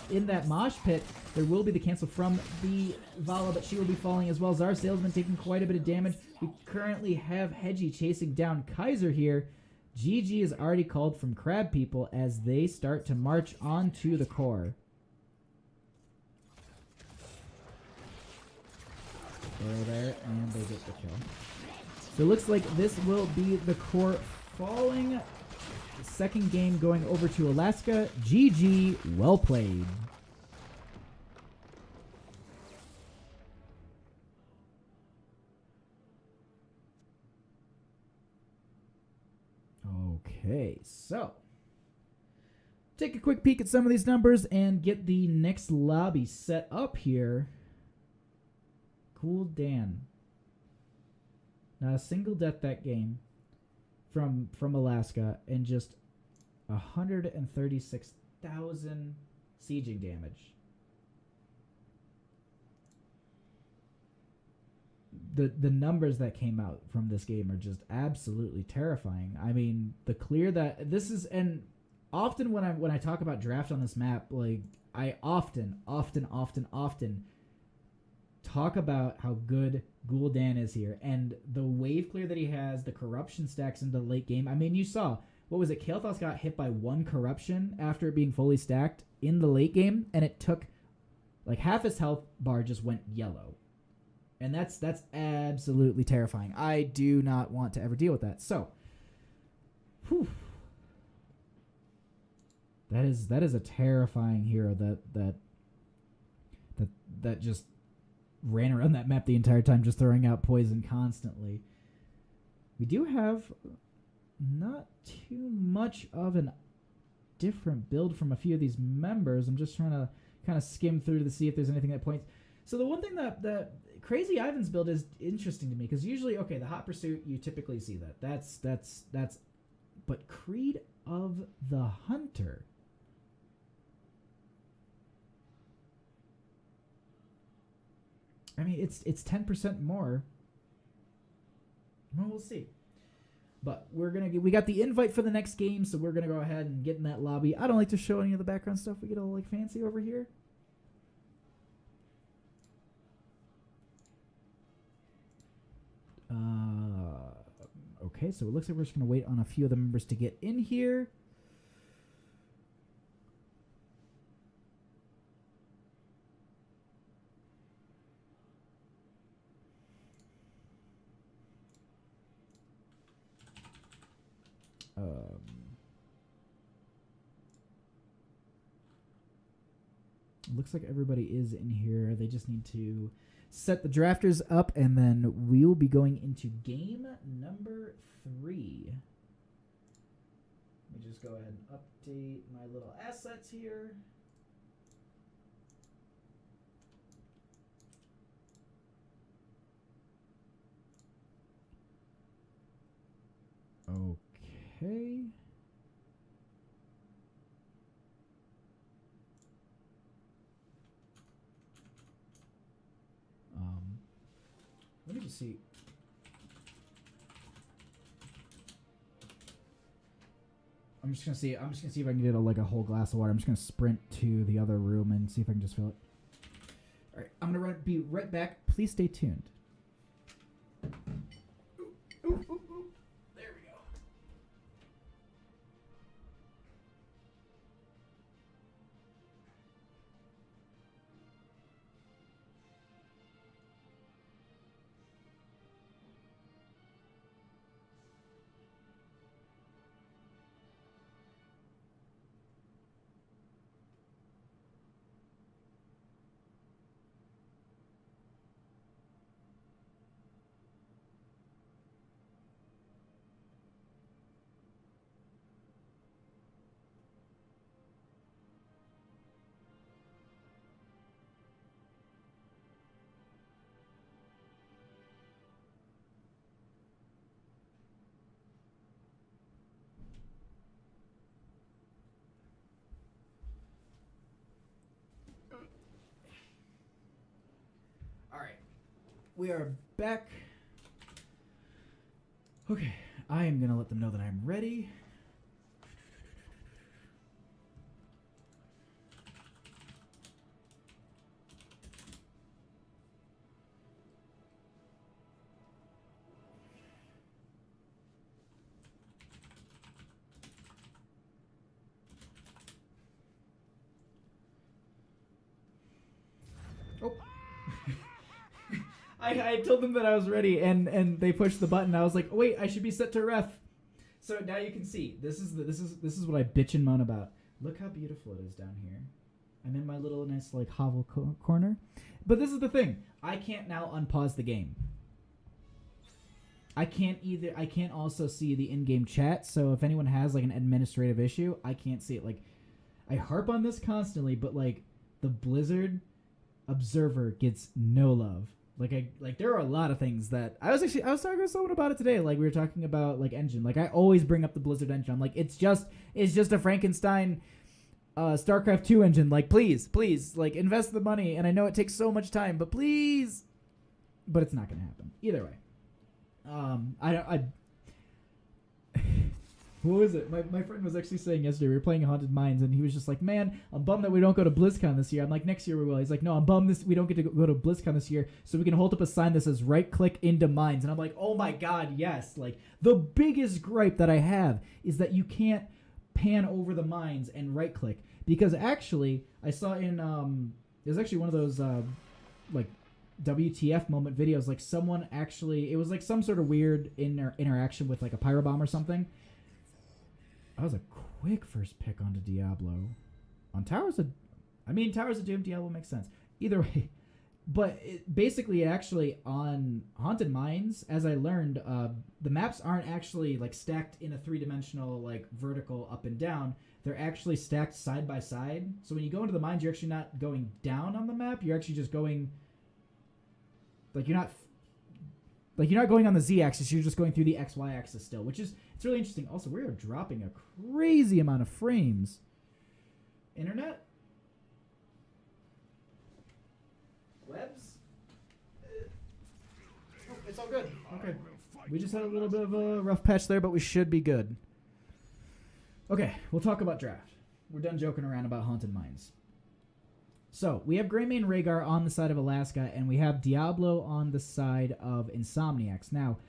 Speaker 1: in that mosh pit. There will be the cancel from the Vala, but she will be falling as well. Zar Salesman taking quite a bit of damage. We currently have Hedgie chasing down Kaiser here. GG is already called from Crab People as they start to march onto the core. Arrow there, and they get the kill. So it looks like this will be the core falling. The second game going over to Alaska. GG, well played. Okay, so take a quick peek at some of these numbers and get the next lobby set up here. Cool Dan. Not a single death that game from Alaska, and just 136,000 sieging damage. The numbers that came out from this game are just absolutely terrifying. I mean, the clear that this is, and often when I talk about draft on this map, like I often talk about how good Gul'dan is here, and the wave clear that he has, the corruption stacks into the late game. I mean, you saw, what was it? Kael'thas got hit by 1 corruption after it being fully stacked in the late game, and it took like half his health bar just went yellow. And that's absolutely terrifying. I do not want to ever deal with that. So, whew. That is a terrifying hero that just ran around that map the entire time, just throwing out poison constantly. We do have not too much of a different build from a few of these members. I'm just trying to kind of skim through to see if there's anything that points. So the one thing that Crazy Ivan's build is interesting to me, because usually, okay, the Hot Pursuit, you typically see that. That's but Creed of the Hunter. I mean, it's 10% more. Well, we'll see. But we got the invite for the next game, so we're gonna go ahead and get in that lobby. I don't like to show any of the background stuff. We get all like fancy over here. Okay, so it looks like we're just gonna wait on a few of the members to get in here. Looks like everybody is in here. They just need to set the drafters up, and then we'll be going into game number 3. Let me just go ahead and update my little assets here. Okay. Let me just see. I'm just gonna see. I'm just gonna see if I can get like a whole glass of water. I'm just gonna sprint to the other room and see if I can just fill it. All right, I'm gonna be right back. Please stay tuned. Ooh. There we go. All right, we are back. Okay, I am gonna let them know that I'm ready. Oh. I told them that I was ready, and they pushed the button. I was like, oh, wait, I should be set to ref. So now you can see. This is what I bitch and moan about. Look how beautiful it is down here. I'm in my little nice like hovel corner. But this is the thing. I can't now unpause the game. I can't also see the in-game chat. So if anyone has like an administrative issue, I can't see it. Like, I harp on this constantly, but like the Blizzard observer gets no love. Like there are a lot of things that I was talking to someone about it today. Like we were talking about like engine. Like I always bring up the Blizzard engine. I'm like it's just a Frankenstein StarCraft 2 engine. Like please like invest the money. And I know it takes so much time, but please. But it's not gonna happen either way. What was it? My friend was actually saying yesterday, we were playing Haunted Minds, and he was just like, man, I'm bummed that we don't go to BlizzCon this year. I'm like, next year we will. He's like, no, I'm bummed we don't get to go to BlizzCon this year, so we can hold up a sign that says right-click into Minds. And I'm like, oh my god, yes. Like, the biggest gripe that I have is that you can't pan over the Minds and right-click. Because actually, I saw in, it was actually one of those, like, WTF moment videos, like someone actually, it was like some sort of weird interaction with like a pyro bomb or something. That was a quick first pick onto Diablo. On Towers of Doom, Diablo makes sense. Either way. But basically, actually, on Haunted Minds, as I learned, the maps aren't actually like stacked in a three-dimensional like vertical up and down. They're actually stacked side by side. So when you go into the mines, you're actually not going down on the map. You're actually just going... Like, you're not going on the Z-axis. You're just going through the XY axis still, which is... It's really interesting. Also, we are dropping a crazy amount of frames. Internet? Webs? Oh, it's all good. Okay. We just had a little bit of a rough patch there, but we should be good. Okay, we'll talk about draft. We're done joking around about Haunted Minds. So, we have Greymane Rhaegar on the side of Alaska, and we have Diablo on the side of Insomniacs. Now,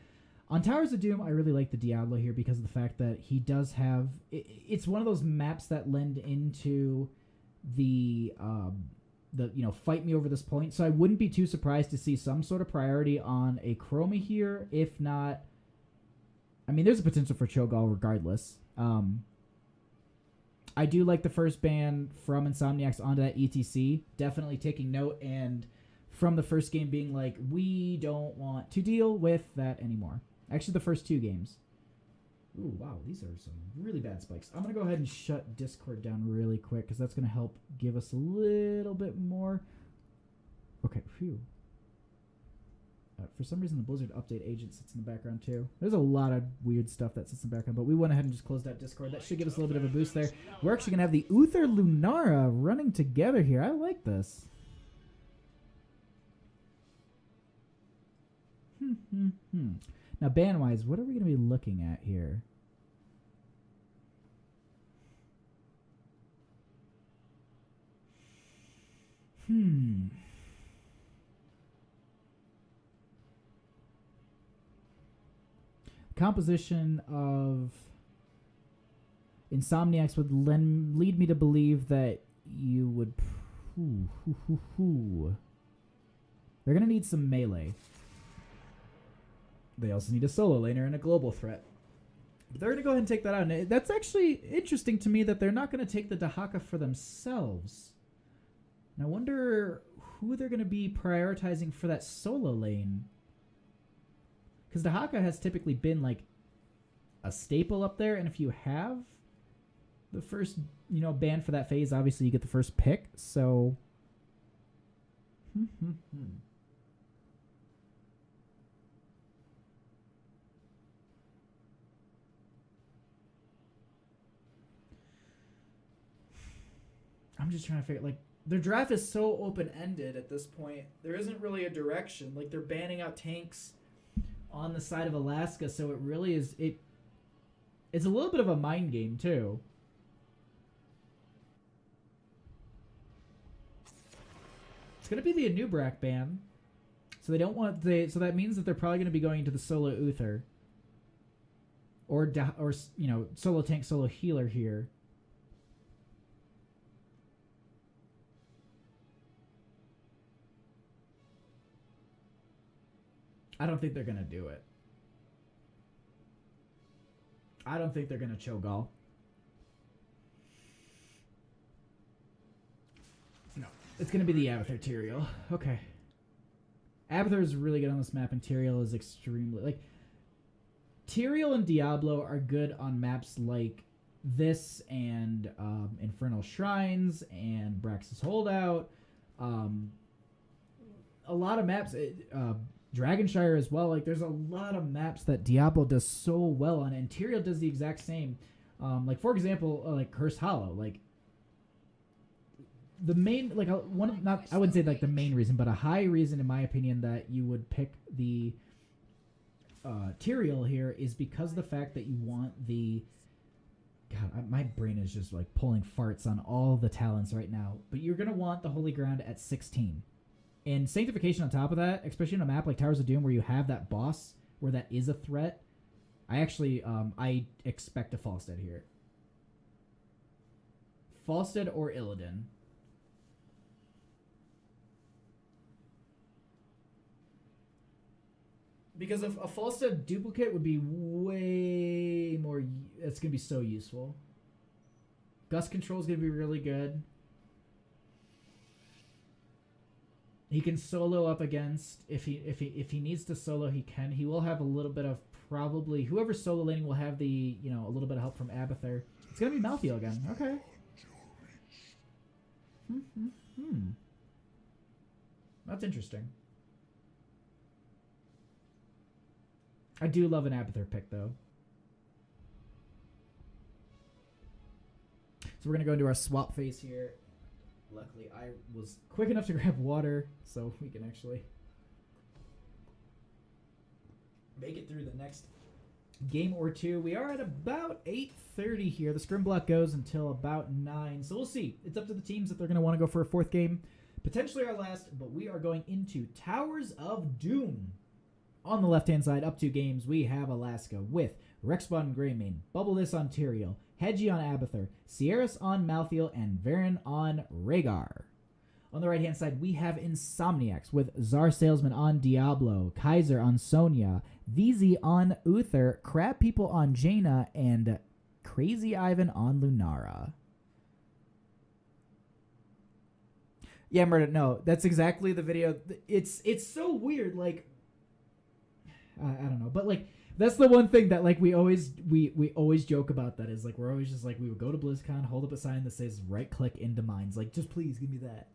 Speaker 1: on Towers of Doom, I really like the Diablo here because of the fact that he does have... It's one of those maps that lend into the fight me over this point. So I wouldn't be too surprised to see some sort of priority on a Chroma here. If not... I mean, there's a potential for Cho'Gall regardless. I do like the first ban from Insomniacs onto that ETC. Definitely taking note, and from the first game being like, we don't want to deal with that anymore. Actually, the first two games. Ooh, wow, these are some really bad spikes. I'm going to go ahead and shut Discord down really quick, because that's going to help give us a little bit more. Okay, phew. For some reason, the Blizzard update agent sits in the background, too. There's a lot of weird stuff that sits in the background, but we went ahead and just closed out Discord. That should give us a little bit of a boost there. We're actually going to have the Uther Lunara running together here. I like this. Now, ban-wise, what are we going to be looking at here? Composition of Insomniacs would lead me to believe that you would... They're going to need some melee. They also need a solo laner and a global threat. But they're going to go ahead and take that out. And that's actually interesting to me that they're not going to take the Dahaka for themselves. And I wonder who they're going to be prioritizing for that solo lane. Because Dahaka has typically been like a staple up there, and if you have the first, ban for that phase, obviously you get the first pick. So, I'm just trying to figure, like, their draft is so open-ended at this point. There isn't really a direction. Like, they're banning out tanks on the side of Alaska, so it really is... It's a little bit of a mind game, too. It's going to be the Anubrak ban. So they don't want... So that means that they're probably going to be going into the solo Uther. Or solo tank, solo healer here. I don't think they're going to do it. I don't think they're going to Cho'Gall. No. It's going to be the Abathur Tyrael. Okay. Abathur is really good on this map, and Tyrael is extremely... Like, Tyrael and Diablo are good on maps like this and Infernal Shrines and Brax's Holdout. A lot of maps... Dragonshire as well. Like, there's a lot of maps that Diablo does so well on, and Tyrael does the exact same. Like, for example, like Cursed Hollow. Like, the main, like, I wouldn't say like the main reason, but a high reason, in my opinion, that you would pick the Tyrael here is because of the fact that you want the... God, my brain is just like pulling farts on all the talents right now. But you're going to want the Holy Ground at 16. And Sanctification on top of that, especially on a map like Towers of Doom where you have that boss where that is a threat, I expect a Falstead here. Falstead or Illidan. Because a Falstead duplicate would be way more... It's going to be so useful. Gust Control is going to be really good. He can solo up against... If he needs to solo, he can. He will have a little bit of probably... Whoever's solo laning will have the, a little bit of help from Abathur. It's going to be Malthael again. Okay. That's interesting. I do love an Abathur pick, though. So we're going to go into our swap phase here. Luckily, I was quick enough to grab water, so we can actually make it through the next game or two. We are at about 8:30 here. The scrim block goes until about 9, so we'll see. It's up to the teams if they're going to want to go for a fourth game. Potentially our last, but we are going into Towers of Doom. On the left-hand side, up 2 games, we have Alaska with Rexbot Greymane, Bubble This on Tyrael, Hedgie on Abathur, Sierras on Malthael, and Varen on Rhaegar. On the right-hand side, we have Insomniacs with Czar Salesman on Diablo, Kaiser on Sonya, VZ on Uther, Crab People on Jaina, and Crazy Ivan on Lunara. Yeah, Murder, no, that's exactly the video. It's so weird, like... I don't know, but like that's the one thing that like we always joke about, that is like we're always just like we would go to BlizzCon, hold up a sign that says right click into mines, like just please give me that.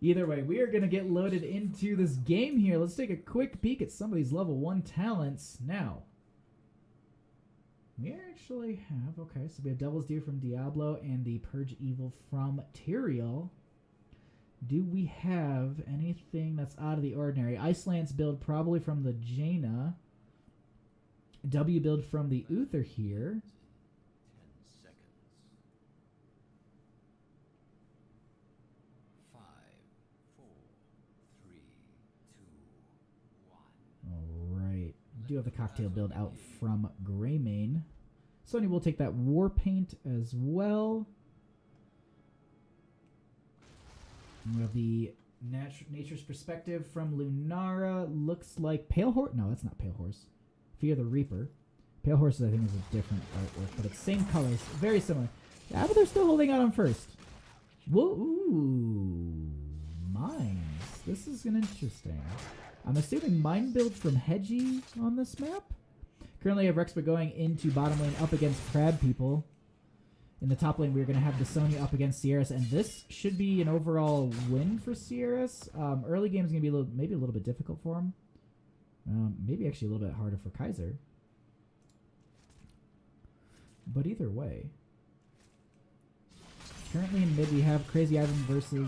Speaker 1: Either way, we are gonna get loaded into this game here. Let's take a quick peek at somebody's level 1 talents now. We actually have so we have Devil's Due from Diablo and the Purge Evil from Tyrael. Do we have anything that's out of the ordinary? Icelance build probably from the Jaina. W build from the Uther here.
Speaker 2: 10 seconds.
Speaker 1: do have the cocktail build out from Greymane. Sony will take that war paint as well. And we have the nature's perspective from Lunara. Looks like Pale Horse. No, that's not Pale Horse. Fear the Reaper. Pale Horse, I think, is a different artwork, but it's same colors, very similar. Yeah, but they're still holding out on first. Whoa, ooh, mines. This is an interesting. I'm assuming mine build from Hedgie on this map. Currently, I have Rexpa going into bottom lane up against Crab People. In the top lane, we're going to have the Sonya up against Sierras, and this should be an overall win for Sierras. Early game is going to be maybe a little bit difficult for him. Maybe actually a little bit harder for Kaiser. But either way. Currently in mid, we have Crazy Ivan versus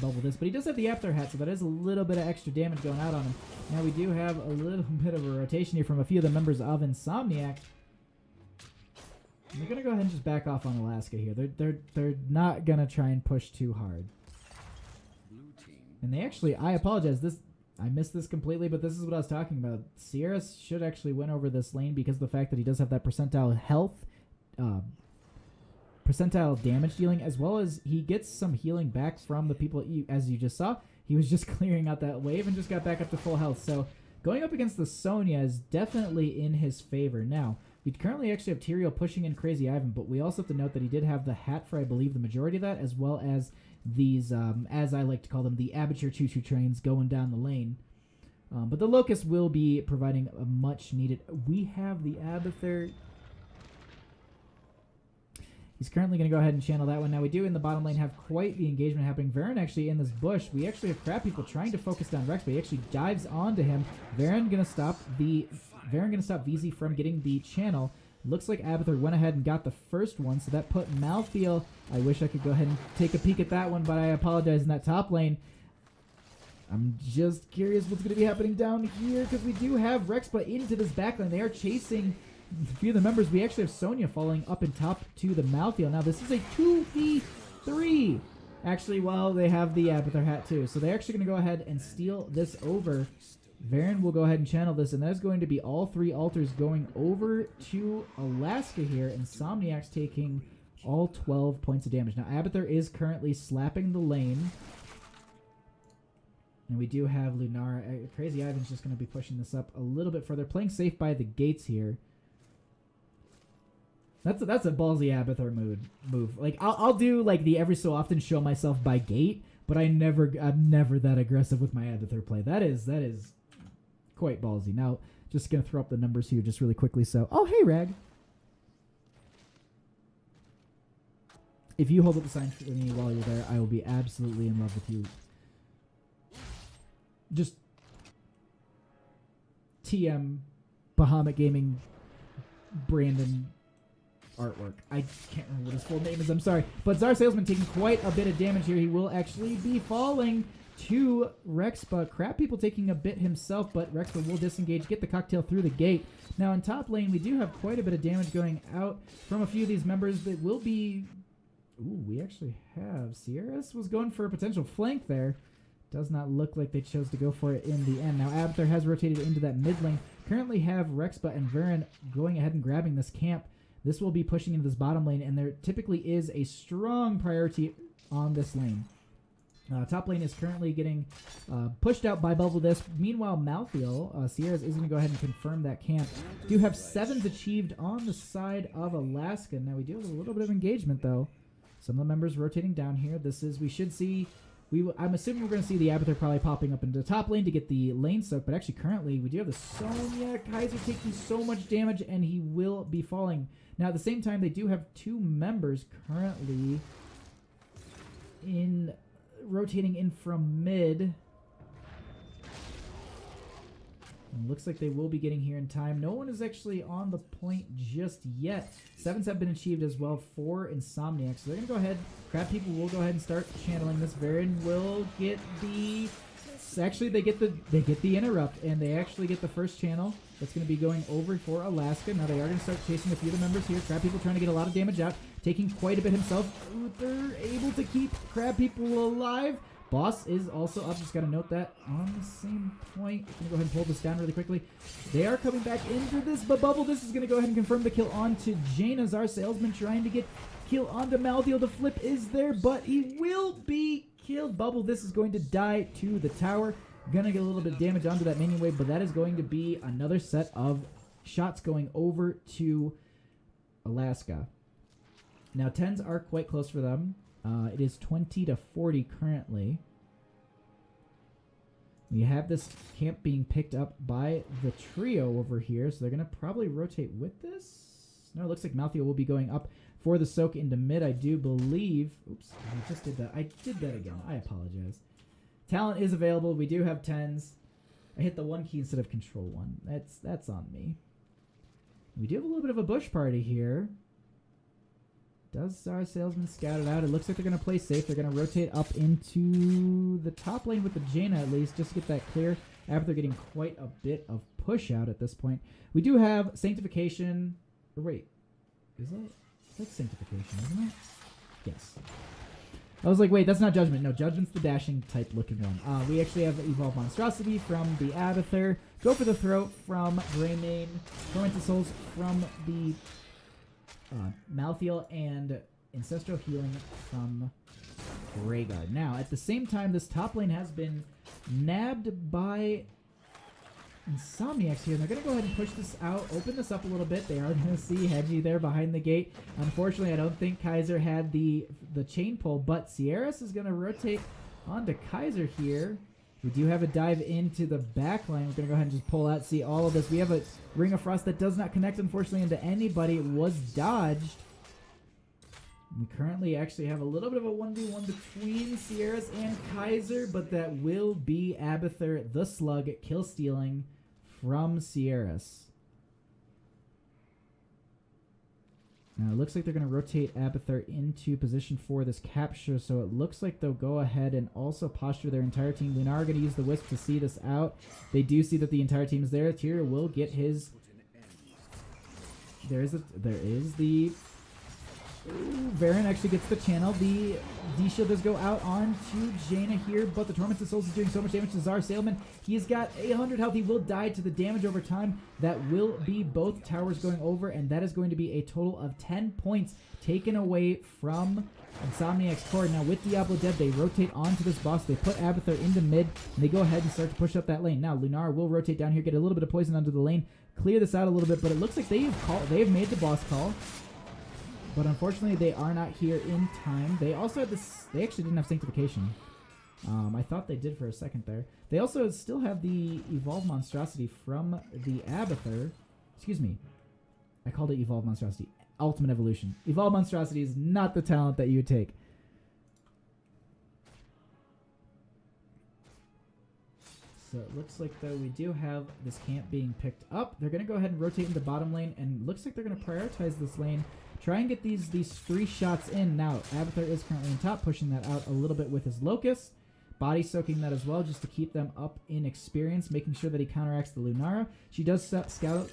Speaker 1: Bubble Disc, but he does have the After Hat, so that is a little bit of extra damage going out on him. Now we do have a little bit of a rotation here from a few of the members of INSOMNIACS. They're gonna go ahead and just back off on Alaska here. They're not gonna try and push too hard. And they actually, I apologize. I missed this completely, but this is what I was talking about. Sierra should actually win over this lane because of the fact that he does have that percentile health. Percentile damage dealing, as well as he gets some healing back from the people, as you just saw. He was just clearing out that wave and just got back up to full health. So going up against the Sonya is definitely in his favor. Now, we currently actually have Tyrael pushing in Crazy Ivan, but we also have to note that he did have the hat for, I believe, the majority of that, as well as these, as I like to call them, the Aperture choo-choo trains going down the lane. But the Locust will be providing a much needed. We have the Abathur. He's currently going to go ahead and channel that one. Now we do in the bottom lane have quite the engagement happening. Varen actually in this bush. We actually have Crab People trying to focus down Rex, but he actually dives onto him. Varen going to stop VZ from getting the channel. Looks like Abathur went ahead and got the first one, so that put Malthael. I wish I could go ahead and take a peek at that one, but I apologize in that top lane. I'm just curious what's going to be happening down here, because we do have Rexpa into this backline. They are chasing a few of the members. We actually have Sonya falling up in top to the Malthael. Now this is a 2v3. Actually, well, they have the Abathur hat too. So they're actually going to go ahead and steal this over. Varen will go ahead and channel this, and that is going to be all three altars going over to Alaska here. INSOMNIACS taking all 12 points of damage. Now Abathur is currently slapping the lane. And we do have Lunara. Crazy Ivan's just going to be pushing this up a little bit further. Playing safe by the gates here. That's a ballsy Abathur move. Like I'll do like the every so often show myself by gate, but I'm never that aggressive with my Abathur play. That is quite ballsy. Now just gonna throw up the numbers here just really quickly. So hey Rag, if you hold up the sign for me while you're there, I will be absolutely in love with you. Just TM Bahamut Gaming Brandon artwork. I can't remember what his full name is, I'm sorry. But Czar Salesman taking quite a bit of damage here. He will actually be falling to Rexpa. Crab People taking a bit himself, but Rexpa will disengage, get the cocktail through the gate. Now in top lane, we do have quite a bit of damage going out from a few of these members. That will be... Ooh, we actually have... Sierras was going for a potential flank there. Does not look like they chose to go for it in the end. Now Abathur has rotated into that mid lane. Currently have Rexpa and Varen going ahead and grabbing this camp. This will be pushing into this bottom lane, and there typically is a strong priority on this lane. Top lane is currently getting pushed out by Bubble Disc. Meanwhile, Malthael, Sierras is going to go ahead and confirm that camp. Do have 7s achieved on the side of Alaska. Now we do have a little bit of engagement, though. Some of the members rotating down here. We should see... I'm assuming we're going to see the Abathur probably popping up into the top lane to get the lane soak, but actually currently we do have the Sonya. Kaiser taking so much damage, and he will be falling. Now at the same time, they do have 2 members currently rotating in from mid. And looks like they will be getting here in time. No one is actually on the point just yet. 7s have been achieved as well for INSOMNIACS. So they're going to go ahead. Crab People will go ahead and start channeling this. Varen will get the... Actually, they get the interrupt, and they actually get the first channel. That's going to be going over for Alaska. Now they are going to start chasing a few of the members here. Crab People trying to get a lot of damage out. Taking quite a bit himself. They're able to keep Crab People alive. Boss is also up. Just got to note that on the same point. I'm going to go ahead and pull this down really quickly. They are coming back into this, but Bubble, this is going to go ahead and confirm the kill onto Jaina. Our salesman trying to get kill onto Malthael. The flip is there, but he will be killed. Bubble, this is going to die to the tower. Going to get a little bit of damage onto that minion wave, but that is going to be another set of shots going over to Alaska. Now, 10s are quite close for them. It is 20 to 40 currently. We have this camp being picked up by the trio over here, so they're going to probably rotate with this. No, it looks like Malthael will be going up for the soak into mid, I do believe. Oops, I just did that. I did that again. I apologize. Talent is available. We do have 10s. I hit the 1 key instead of control 1. That's on me. We do have a little bit of a bush party here. Does our salesman scout it out? It looks like they're going to play safe. They're going to rotate up into the top lane with the Jaina at least, just to get that clear after they're getting quite a bit of push out at this point. We do have Sanctification. Or wait, is that? That's Sanctification, isn't it? Yes. I was like, wait, that's not Judgment. No, Judgment's the dashing type looking one. We actually have Evolve Monstrosity from the Abathur. Go for the Throat from Greymane. Tormented Souls from the Malthael, and Ancestral Healing from Rhaegar. Now, at the same time, this top lane has been nabbed by INSOMNIACS here, and they're going to go ahead and push this out, open this up a little bit. They are going to see Hedgie there behind the gate. Unfortunately, I don't think Kaiser had the chain pull, but Sierras is going to rotate onto Kaiser here. We do have a dive into the back line. We're going to go ahead and just pull out, see all of this. We have a Ring of Frost that does not connect, unfortunately, into anybody. It was dodged. We currently actually have a little bit of a 1v1 between Sierras and Kaiser, but that will be Abathur the Slug kill stealing from Sierras. Now it looks like they're going to rotate Abathur into position for this capture, so it looks like they'll go ahead and also posture their entire team. Lunar are going to use the Wisp to see this out. They do see that the entire team is there. Tyr will get his... There is the... Ooh, Varen actually gets the channel. The D-Shield does go out on to Jaina here, but the Tormented Souls is doing so much damage to Zar Sailman. He's got 100 health. He will die to the damage over time. That will be both towers going over, and that is going to be a total of 10 points taken away from INSOMNIACS core. Now with Diablo Dead, they rotate onto this boss. They put Abathur into mid, and they go ahead and start to push up that lane. Now Lunar will rotate down here, get a little bit of poison onto the lane, clear this out a little bit, but it looks like they have made the boss call. But unfortunately, they are not here in time. They also had this... They actually didn't have Sanctification. I thought they did for a second there. They also still have the Evolve Monstrosity from the Abathur. Excuse me. I called it Evolve Monstrosity. Ultimate Evolution. Evolve Monstrosity is not the talent that you would take. So it looks like, though, we do have this camp being picked up. They're going to go ahead and rotate into bottom lane, and looks like they're going to prioritize this lane. Try and get these 3 shots in. Now, Abathur is currently on top, pushing that out a little bit with his Locust. Body soaking that as well, just to keep them up in experience, making sure that he counteracts the Lunara. She does scout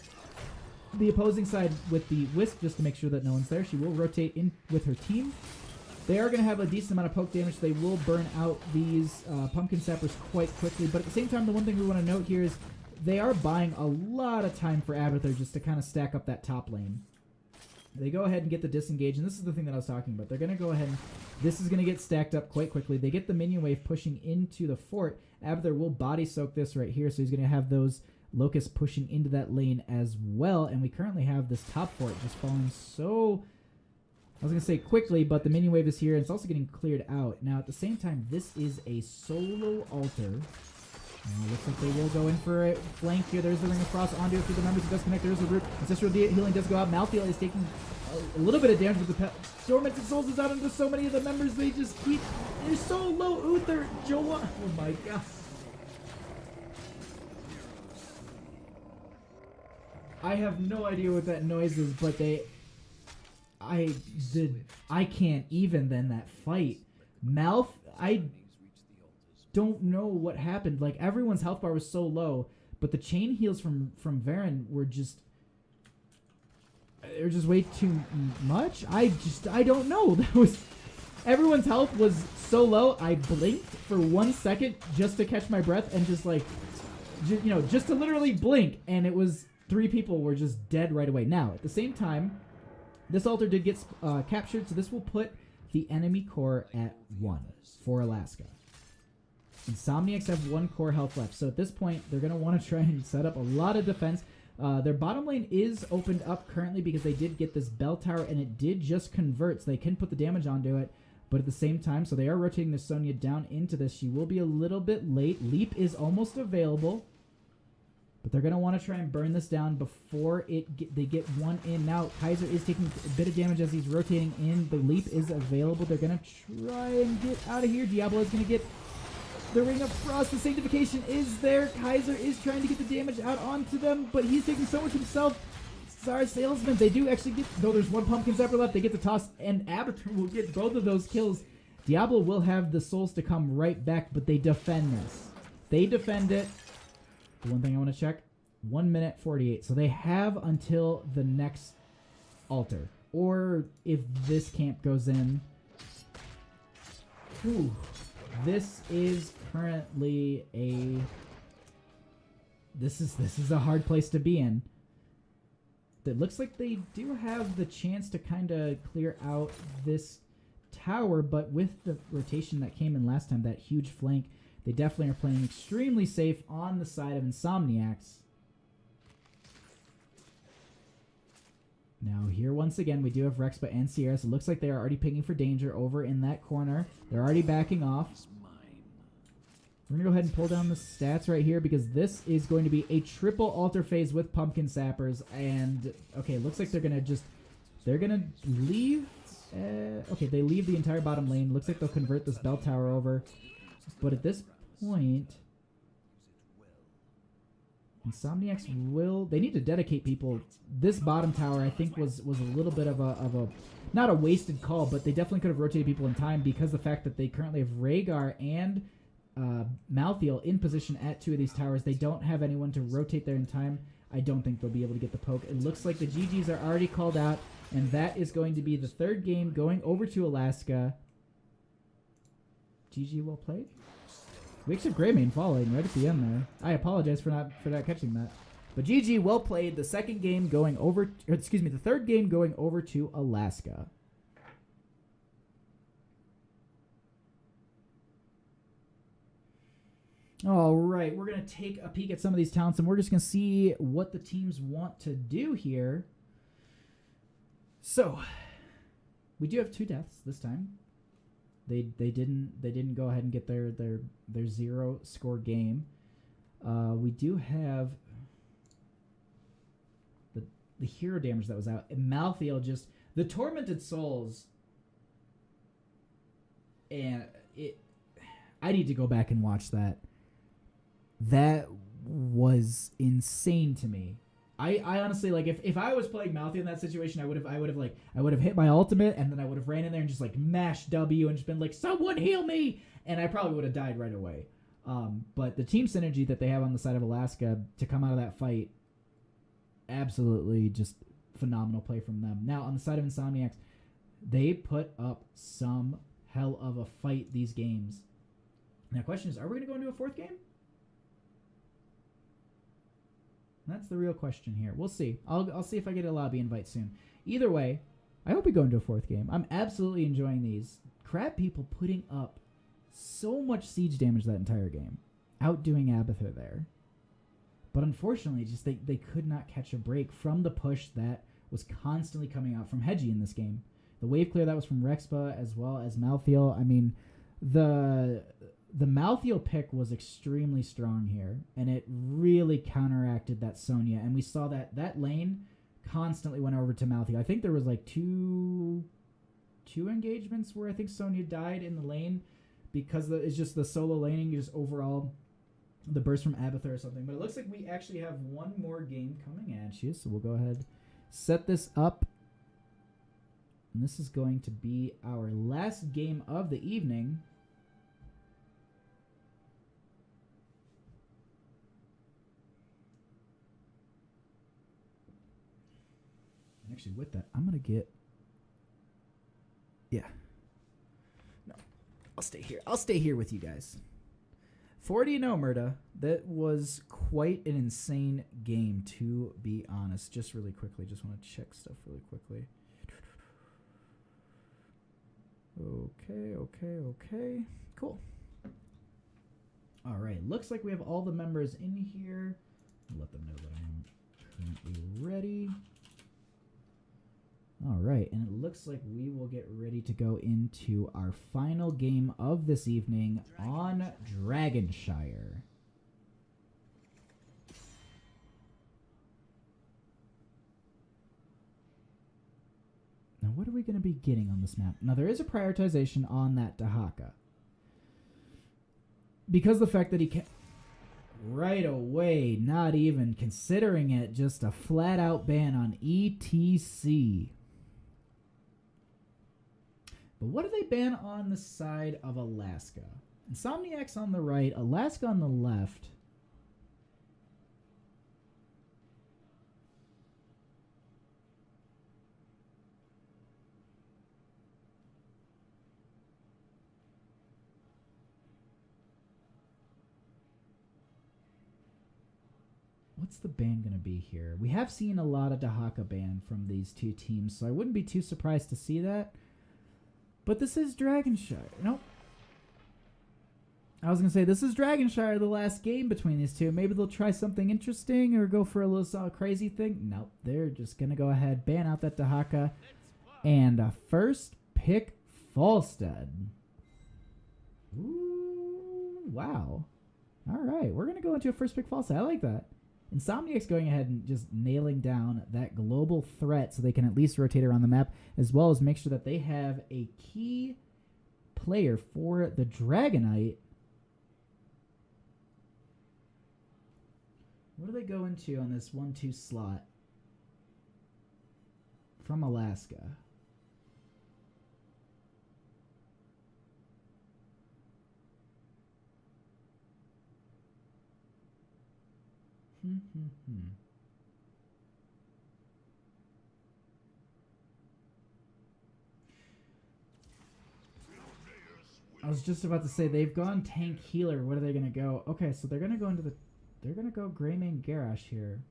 Speaker 1: the opposing side with the Wisp, just to make sure that no one's there. She will rotate in with her team. They are going to have a decent amount of poke damage, so they will burn out these Pumpkin Sappers quite quickly. But at the same time, the one thing we want to note here is they are buying a lot of time for Abathur just to kind of stack up that top lane. They go ahead and get the disengage, and this is the thing that I was talking about. They're going to go ahead and... This is going to get stacked up quite quickly. They get the minion wave pushing into the fort. Abathur will body soak this right here, so he's going to have those Locusts pushing into that lane as well. And we currently have this top fort just falling so... I was going to say quickly, but the minion wave is here, and it's also getting cleared out. Now, at the same time, this is a solo altar. Looks like they will go in for a flank here. There's the Ring of Frost onto it through the members. It does connect. There's a root. Ancestral Healing does go out. Malthael is taking a little bit of damage with the pet. Tormented Souls is out into so many of the members. They just keep... They're so low. Uther, Joa. Oh my god. I have no idea what that noise is, but they... I can't even then that fight. I don't know what happened. Like, everyone's health bar was so low, but the chain heals from Varen were just... They're just way too much? I don't know. That was... Everyone's health was so low, I blinked for 1 second just to catch my breath and just like, just to literally blink, and it was 3 people were just dead right away. Now, at the same time, this altar did get captured, so this will put the enemy core at 1 for Alaska. Insomniacs have 1 core health left, so at this point, they're going to want to try and set up a lot of defense. Their bottom lane is opened up currently because they did get this bell tower, and it did just convert, so they can put the damage onto it. But at the same time, so they are rotating the Sonya down into this. She will be a little bit late. Leap is almost available. But they're going to want to try and burn this down before they get 1 in. Now, Kaiser is taking a bit of damage as he's rotating in. The Leap is available. They're going to try and get out of here. Diablo is going to get the Ring of Frost. The Sanctification is there. Kaiser is trying to get the damage out onto them, but he's taking so much himself. Sorry, Salesman. They do actually get, though there's 1 Pumpkin Zapper left, they get the toss, and Abatur will get both of those kills. Diablo will have the souls to come right back, but they defend this. They defend it. The one thing I want to check, 1 minute 48. So they have until the next altar. Or if this camp goes in. Whew, this is currently a... This is a hard place to be in. It looks like they do have the chance to kind of clear out this tower, but with the rotation that came in last time, that huge flank, they definitely are playing extremely safe on the side of Insomniacs. Now here once again we do have Rexpa and Sierra, so it looks like they are already picking for danger over in that corner. They're already backing off. We're going to go ahead and pull down the stats right here because this is going to be a triple altar phase with Pumpkin Sappers. And, okay, it looks like they're going to leave. Okay, they leave the entire bottom lane. Looks like they'll convert this bell tower over. But at this point, Insomniacs will... They need to dedicate people. This bottom tower, I think, was a little bit of a... Not a wasted call, but they definitely could have rotated people in time because the fact that they currently have Rhaegar and... Malthael in position at 2 of these towers. They don't have anyone to rotate there in time. I don't think they'll be able to get the poke. It looks like the GGs are already called out, and that is going to be the 3rd game going over to Alaska. GG, well played. We actually have Greymane following right at the end there. I apologize for not catching that. But GG, well played. The 2nd game going over, or excuse me, the 3rd game going over to Alaska. All right, we're going to take a peek at some of these talents, and we're just going to see what the teams want to do here. So, we do have 2 deaths this time. They didn't go ahead and get their 0 score game. We do have the hero damage that was out. And Malthael just the Tormented Souls, and I need to go back and watch that. That was insane to me. I honestly, like, if I was playing Malthael in that situation, I would have hit my ultimate, and then I would have ran in there and just like mashed W and just been like, someone heal me, and I probably would have died right away. But the team synergy that they have on the side of Alaska to come out of that fight, absolutely just phenomenal play from them. Now on the side of Insomniacs, they put up some hell of a fight these games. Now the question is, are we going to go into a 4th game? That's the real question here. We'll see. I'll see if I get a lobby invite soon. Either way, I hope we go into a 4th game. I'm absolutely enjoying these. Crab people putting up so much siege damage that entire game. Outdoing Abathur there. But unfortunately, just they could not catch a break from the push that was constantly coming out from Hedgie in this game. The wave clear that was from Rexpa as well as Malthael. I mean, the Malthael pick was extremely strong here, and it really counteracted that Sonya. And we saw that lane constantly went over to Malthael. I think there was like two engagements where I think Sonya died in the lane because it's just the solo laning, just overall the burst from Abathur or something. But it looks like we actually have one more game coming at you, so we'll go ahead, set this up. And this is going to be our last game of the evening. Actually, with that, I'm going to get... Yeah. I'll stay here. I'll stay here with you guys. 40-0, Murda. That was quite an insane game, to be honest. Just really quickly. Just want to check stuff really quickly. Okay. Cool. All right. Looks like we have all the members in here. Let them know that I'm currently ready. All right. And it looks like we will get ready to go into our final game of this evening on Dragonshire. Now, what are we going to be getting on this map? Now, there is a prioritization on that Dahaka. Because the fact that he can right away, not even considering it, just a flat-out ban on ETC. But what do they ban on the side of Alaska? Insomniacs on the right, Alaska on the left. What's the ban going to be here? We have seen a lot of Dahaka ban from these two teams, so I wouldn't be too surprised to see that. But this is Dragonshire. Nope. I was going to say, this is Dragonshire, the last game between these two. Maybe they'll try something interesting or go for a little crazy thing. Nope. They're just going to go ahead, ban out that Dahaka. And first pick Falstead. Ooh, wow. All right. We're going to go into a first pick Falstead. I like that. Insomniac's going ahead and just nailing down that global threat so they can at least rotate around the map, as well as make sure that they have a key player for the Dragonite. What do they go into on this 1-2 slot from Alaska? I was just about to say they've gone tank healer. What are they gonna go? Okay, so they're gonna go into the. They're gonna go Greymane Garrosh here.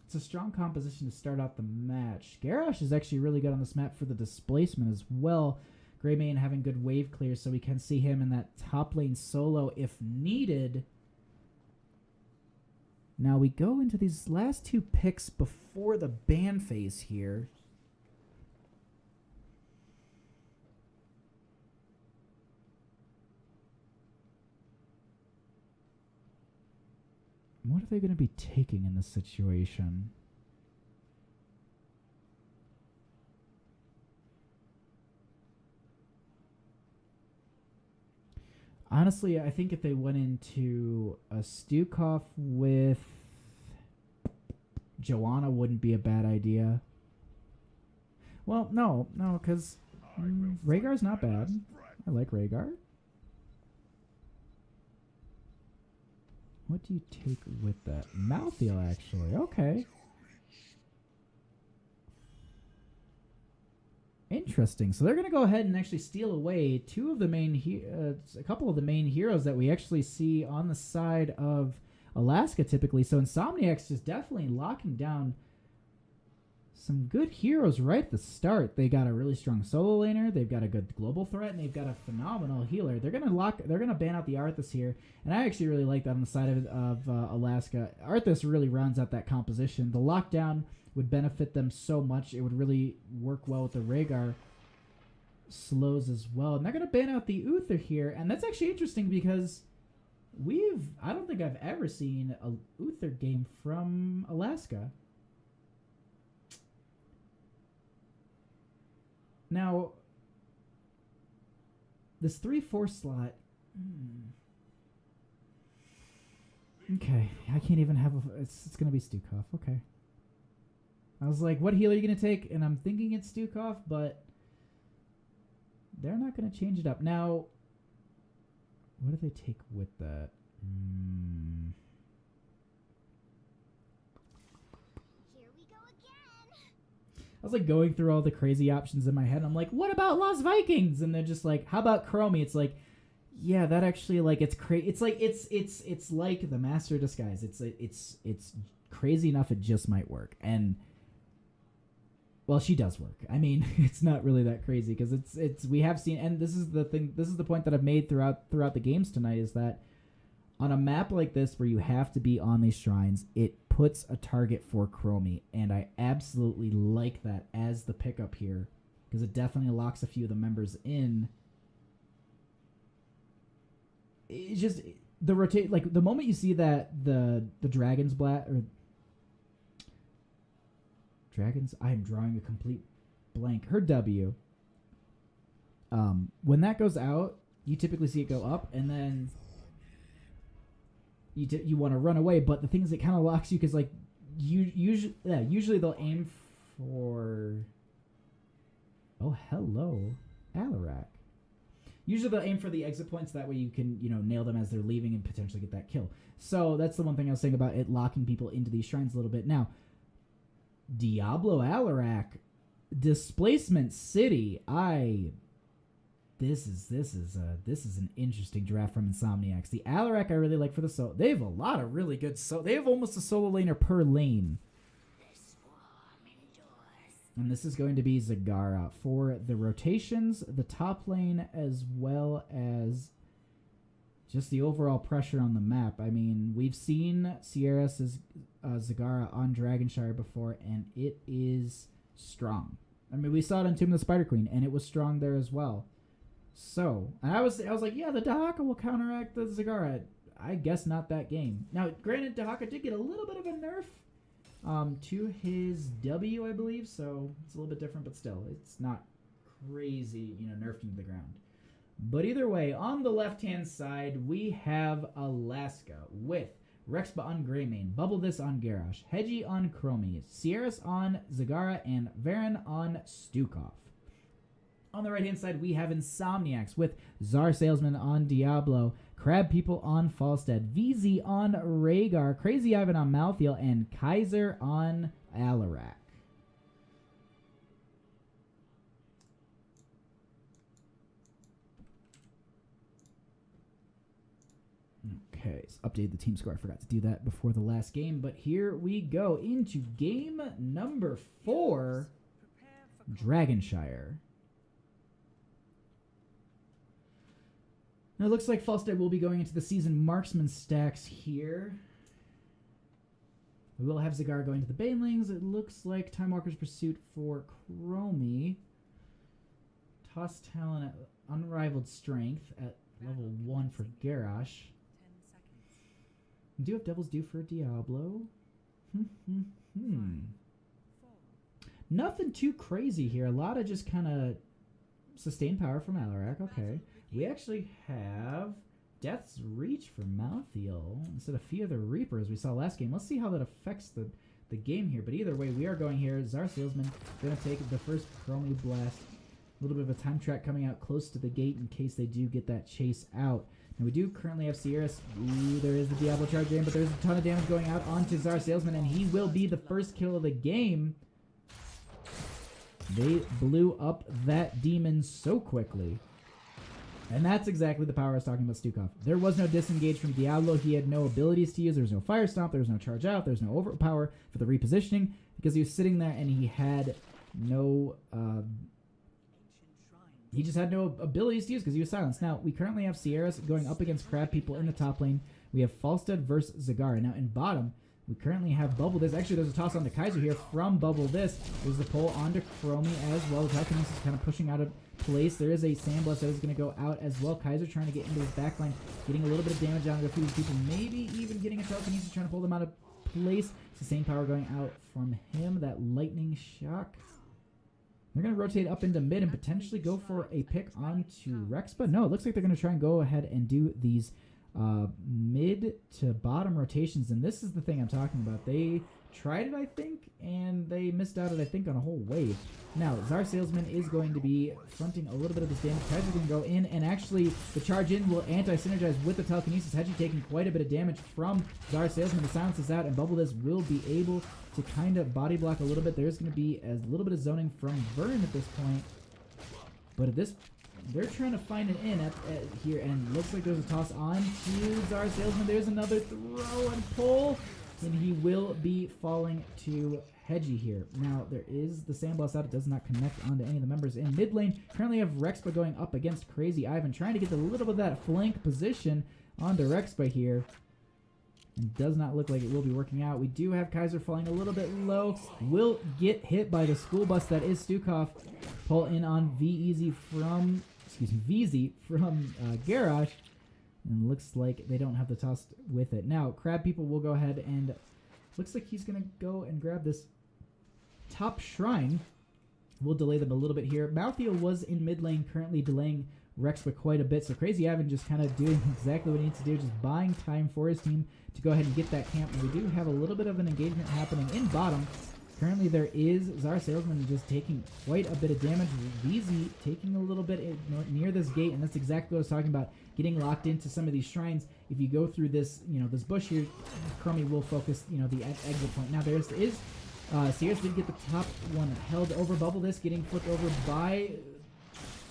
Speaker 1: It's a strong composition to start out the match. Garrosh is actually really good on this map for the displacement as well. Greymane having good wave clear, so we can see him in that top lane solo if needed. Now we go into these last two picks before the ban phase here. What are they going to be taking in this situation? Honestly, I think if they went into a Stukov with Joanna wouldn't be a bad idea. Well, no, because Rhaegar's not bad. I like Rhaegar. What do you take with that? Malthael, actually. Okay. Interesting. So they're going to go ahead and actually steal away two of the main, a couple of the main heroes that we actually see on the side of Alaska typically. So Insomniac's just definitely locking down some good heroes right at the start. They got a really strong solo laner. They've got a good global threat, and they've got a phenomenal healer. They're gonna ban out the Arthas here, and I actually really like that on the side of Alaska. Arthas really rounds out that composition. The lockdown would benefit them so much. It would really work well with the Rhaegar slows as well. And they're gonna ban out the Uther here, and that's actually interesting because I don't think I've ever seen a Uther game from Alaska. Now, this 3-4 slot. Okay, I can't even have it's going to be Stukov. Okay. I was like, what healer are you going to take? And I'm thinking it's Stukov, but they're not going to change it up. Now, what do they take with that? I was like going through all the crazy options in my head. I'm like, what about Lost Vikings? And they're just like, how about Chromie? It's like, Yeah, that actually, like, it's crazy. It's like it's like the Master Disguise. It's crazy enough it just might work. And well, she does work. I mean, it's not really that crazy because it's we have seen, and this is the thing. This is the point that I've made throughout the games tonight is that on a map like this where you have to be on these shrines, it puts a target for Chromie, and I absolutely like that as the pickup here because it definitely locks a few of the members in. It's just the rotate, like the moment you see that the dragon's blast or dragons, I am drawing a complete blank. Her W. When that goes out, you typically see it go up, and then you want to run away. But the thing is, it kind of locks you because like usually they'll aim for. Oh, hello, Alarak. Usually they'll aim for the exit points. That way you can, nail them as they're leaving and potentially get that kill. So that's the one thing I was saying about it locking people into these shrines a little bit. Now, Diablo Alarak, Displacement City. This is an interesting draft from Insomniacs. The Alarak I really like for the solo. They have a lot of really good they have almost a solo laner per lane. And this is going to be Zagara for the rotations, the top lane, as well as just the overall pressure on the map. I mean, we've seen Sierra's Zagara on Dragonshire before, and it is strong. I mean, we saw it on Tomb of the Spider Queen, and it was strong there as well. So, and I was like, yeah, the Dahaka will counteract the Zagara. I guess not that game. Now, granted, Dahaka did get a little bit of a nerf to his W, I believe, so it's a little bit different, but still, it's not crazy, nerfed into the ground. But either way, on the left-hand side, we have Alaska with Rexpa on Greymane, Bubble This on Garrosh, Hedgie on Chromie, Sierras on Zagara, and Varen on Stukov. On the right-hand side, we have Insomniacs with Czar Salesman on Diablo, Crab People on Falstead, VZ on Rhaegar, Crazy Ivan on Malthael, and Kaiser on Alarak. Okay, so updated the team score. I forgot to do that before the last game, but here we go into game number 4, Dragonshire. Now it looks like Falstead will be going into the season marksman stacks here. We will have Zagara going to the Banelings. It looks like Time Walker's Pursuit for Chromie. Toss Talon at Unrivaled Strength at level 1 for Garrosh. We do have Devil's Due for Diablo. Nothing too crazy here. A lot of just kind of sustained power from Alarak. Okay. We actually have Death's Reach for Malthael instead of Fear the Reaper as we saw last game. Let's see how that affects the game here. But either way, we are going here. Czar Salesman going to take the first Chromie Blast. A little bit of a time track coming out close to the gate in case they do get that chase out. Now we do currently have Sierras. Ooh, there is the Diablo charge in, but there's a ton of damage going out onto Czar Salesman, and he will be the first kill of the game. They blew up that demon so quickly. And that's exactly the power I was talking about Stukov. There was no disengage from Diablo. He had no abilities to use. There was no Fire Stomp. There was no charge out. There was no overpower for the repositioning because he was sitting there and he had no... he just had no abilities to use because he was silenced. Now, we currently have Sierras going up against Crab People in the top lane. We have Falstead versus Zagara. Now, in bottom, we currently have Bubble This. Actually, there's a toss on the Kaiser here from Bubble This. There's the pull onto Chromie as well. The telekinesis is kind of pushing out of place. There is a Sandblast that is going to go out as well. Kaiser trying to get into his backline, getting a little bit of damage on a few people. Maybe even getting a telekinesis, trying to pull them out of place. Sustained power going out from him. That lightning shock. They're going to rotate up into mid and potentially go for a pick onto Rexpa. No, it looks like they're going to try and go ahead and do these mid to bottom rotations. And this is the thing I'm talking about. They tried it, I think, and they missed out, I think, on a whole wave. Now, Czar Salesman is going to be fronting a little bit of this damage. Kaiser's going to go in, and actually the charge in will anti-synergize with the telekinesis. Hedgie taking quite a bit of damage from Czar Salesman. The silence is out, and Bubble This will be able to kind of body block a little bit. There's going to be a little bit of zoning from Vern at this point. But at this they're trying to find an in at here, and looks like there's a toss on to Czar Salesman. There's another throw and pull, and he will be falling to Hedgie here. Now, there is the sandblast out. It does not connect onto any of the members in mid lane. Currently have Rexpa going up against Crazy Ivan, trying to get a little bit of that flank position onto Rexpa here. And does not look like it will be working out. We do have Kaiser falling a little bit low. Will get hit by the school bus that is Stukov. Pull in on VZ from Garrosh. And looks like they don't have the toss with it. Now, Crab People will go ahead and looks like he's going to go and grab this top shrine. We'll delay them a little bit here. Malthea was in mid lane, currently delaying Rexpa quite a bit. So Crazy Ivan just kind of doing exactly what he needs to do, just buying time for his team to go ahead and get that camp. And we do have a little bit of an engagement happening in bottom. Currently there is Czar Salesman just taking quite a bit of damage. VZ taking a little bit near this gate, and that's exactly what I was talking about, getting locked into some of these shrines. If you go through this, this bush here, Chromie will focus, the exit point. Now there is Sears did get the top one held over. Bubble this getting flipped over by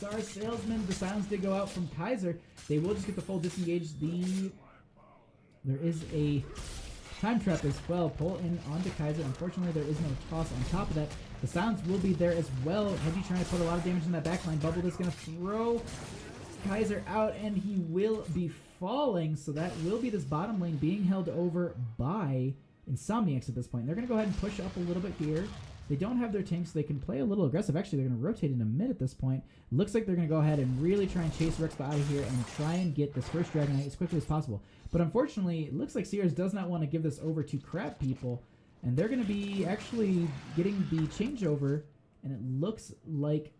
Speaker 1: Czar Salesman. The silence did go out from Kaiser. They will just get the full disengage. There is a time trap as well. Pull in onto Kaiser. Unfortunately, there is no toss on top of that. The silence will be there as well. Hedgie trying to put a lot of damage in that backline. Bubble is going to throw Kaiser out, and he will be falling. So that will be this bottom lane being held over by INSOMNIACS at this point. They're going to go ahead and push up a little bit here. They don't have their tanks, so they can play a little aggressive. Actually, they're going to rotate into mid at this point. Looks like they're going to go ahead and really try and chase Rexpa out of here and try and get this first Dragon Knight as quickly as possible. But unfortunately, it looks like Sears does not want to give this over to Crab People, and they're going to be actually getting the changeover, and it looks like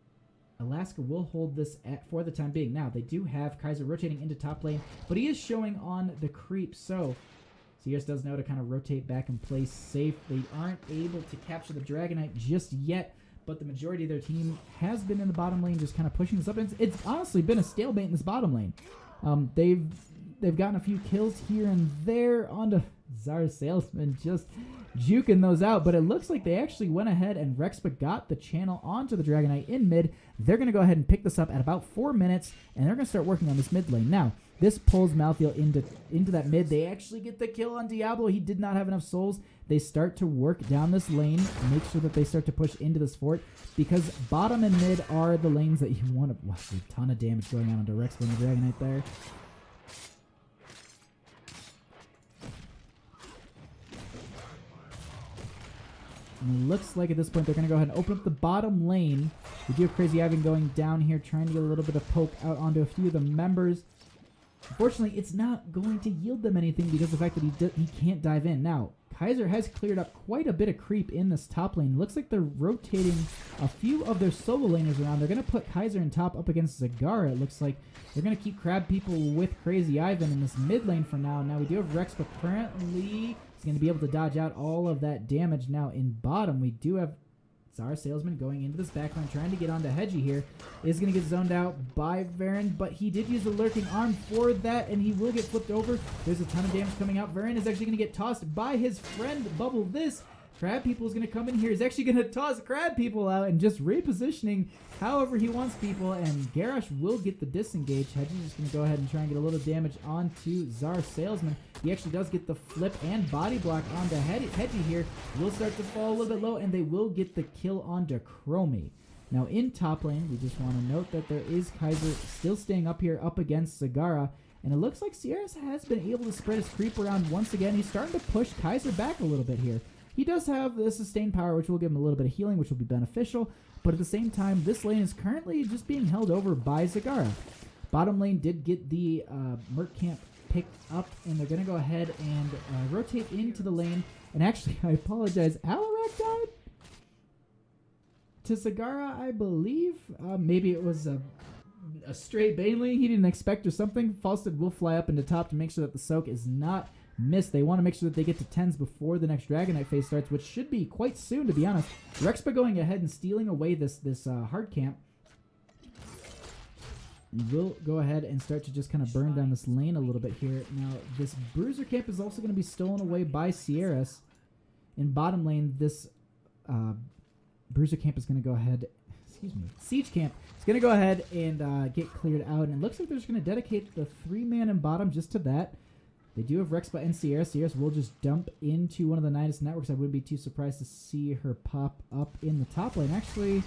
Speaker 1: Alaska will hold this for the time being. Now, they do have Kaiser rotating into top lane, but he is showing on the creep, so Sears does know to kind of rotate back and play safe. They aren't able to capture the Dragon Knight just yet, but the majority of their team has been in the bottom lane, just kind of pushing this up. It's honestly been a stalemate in this bottom lane. They've gotten a few kills here and there onto Czar Salesman, just juking those out, but it looks like they actually went ahead and Rexpa got the channel onto the Dragon Knight in mid. They're going to go ahead and pick this up at about 4 minutes, and they're going to start working on this mid lane. Now, this pulls Malthea into that mid. They actually get the kill on Diablo. He did not have enough souls. They start to work down this lane, make sure that they start to push into this fort, because bottom and mid are the lanes that you want to... Wow, a ton of damage going on onto Rexpa and the Dragon Knight there. And it looks like at this point they're going to go ahead and open up the bottom lane. We do have Crazy Ivan going down here, trying to get a little bit of poke out onto a few of the members. Unfortunately, it's not going to yield them anything because of the fact that he can't dive in. Now, Kaiser has cleared up quite a bit of creep in this top lane. Looks like they're rotating a few of their solo laners around. They're going to put Kaiser in top up against Zagara. It looks like they're going to keep Crab People with Crazy Ivan in this mid lane for now. Now, we do have Rex, but currently he's going to be able to dodge out all of that damage. Now, in bottom, we do have Czar Salesman going into this backline, trying to get onto Hedgie here. Is going to get zoned out by Varen, but he did use the lurking arm for that, and he will get flipped over. There's a ton of damage coming out. Varen is actually going to get tossed by his friend Bubble this. Crab People is going to come in here. He's actually going to toss Crab People out and just repositioning however he wants people, and Garrosh will get the disengage. Hedgie's just going to go ahead and try and get a little damage onto Czar Salesman. He actually does get the flip and body block onto Hedgie here. Will start to fall a little bit low, and they will get the kill onto Chromie. Now in top lane, we just want to note that there is Kaiser still staying up here up against Zagara, and it looks like Sierras has been able to spread his creep around once again. He's starting to push Kaiser back a little bit here. He does have the sustained power, which will give him a little bit of healing, which will be beneficial. But at the same time, this lane is currently just being held over by Zagara. Bottom lane did get the Merc camp picked up, and they're going to go ahead and rotate into the lane. And actually, I apologize, Alarak died to Zagara, I believe. Maybe it was a stray Baneling he didn't expect or something. Falstad will fly up into top to make sure that the soak is not missed. They want to make sure that they get to 10s before the next Dragon Knight phase starts, which should be quite soon, to be honest. Rexpa going ahead and stealing away this hard camp. We'll go ahead and start to just kind of burn down this lane a little bit here. Now, this Bruiser camp is also going to be stolen away by Sierras. In bottom lane, this Bruiser camp is going to go ahead... Siege camp is going to go ahead and get cleared out. And it looks like they're just going to dedicate the 3-man in bottom just to that. They do have Rexpa and Sierra. Sierra will just dump into one of the Nexus networks. I wouldn't be too surprised to see her pop up in the top lane. Actually,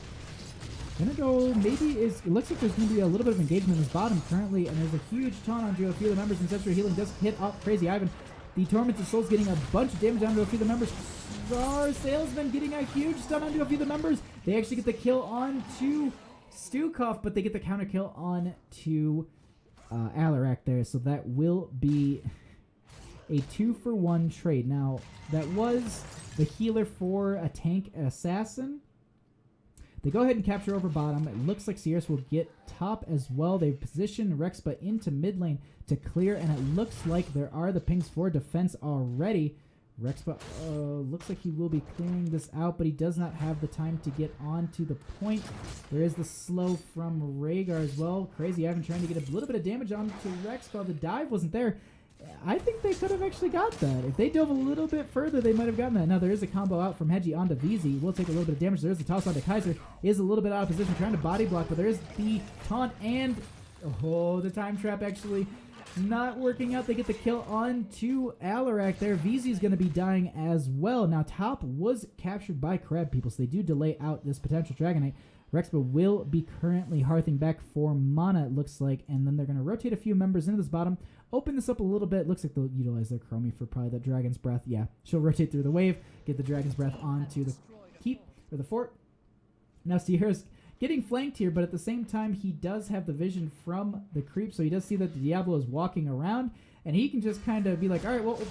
Speaker 1: gonna go, it looks like there's gonna be a little bit of engagement in this bottom currently, and there's a huge taunt onto a few of the members. Ancestral Healing does hit up Crazy Ivan. The Tormented Soul's getting a bunch of damage onto a few of the members. Our Salesman getting a huge stun onto a few of the members. They actually get the kill on to Stukov, but they get the counter kill on to Alarak there. So that will be a 2-for-1 trade. Now, that was the healer for a tank assassin. They go ahead and capture over bottom. It looks like Sierras will get top as well. They position Rexpa into mid lane to clear, and it looks like there are the pings for defense already. Rexpa looks like he will be clearing this out, but he does not have the time to get onto the point. There is the slow from Rhaegar as well. Crazy Ivan trying to get a little bit of damage onto Rexpa. The dive wasn't there. I think they could have actually got that. If they dove a little bit further, they might have gotten that. Now, there is a combo out from Hedgie onto VZ. Will take a little bit of damage. There is a toss onto Kaiser. Is a little bit out of position, trying to body block, but there is the taunt and... oh, the time trap actually not working out. They get the kill on to Alarak there. VZ is going to be dying as well. Now, top was captured by Crab people, so they do delay out this potential Dragonite. Rexpa will be currently hearthing back for mana, it looks like, and then they're going to rotate a few members into this bottom, open this up a little bit. Looks like they'll utilize their Chromie for probably that Dragon's Breath. Yeah, she'll rotate through the wave, get the Dragon's Breath onto the keep, or the fort. Now Sierra's getting flanked here, but at the same time, he does have the vision from the creep, so he does see that the Diablo is walking around, and he can just kind of be like, all right, well...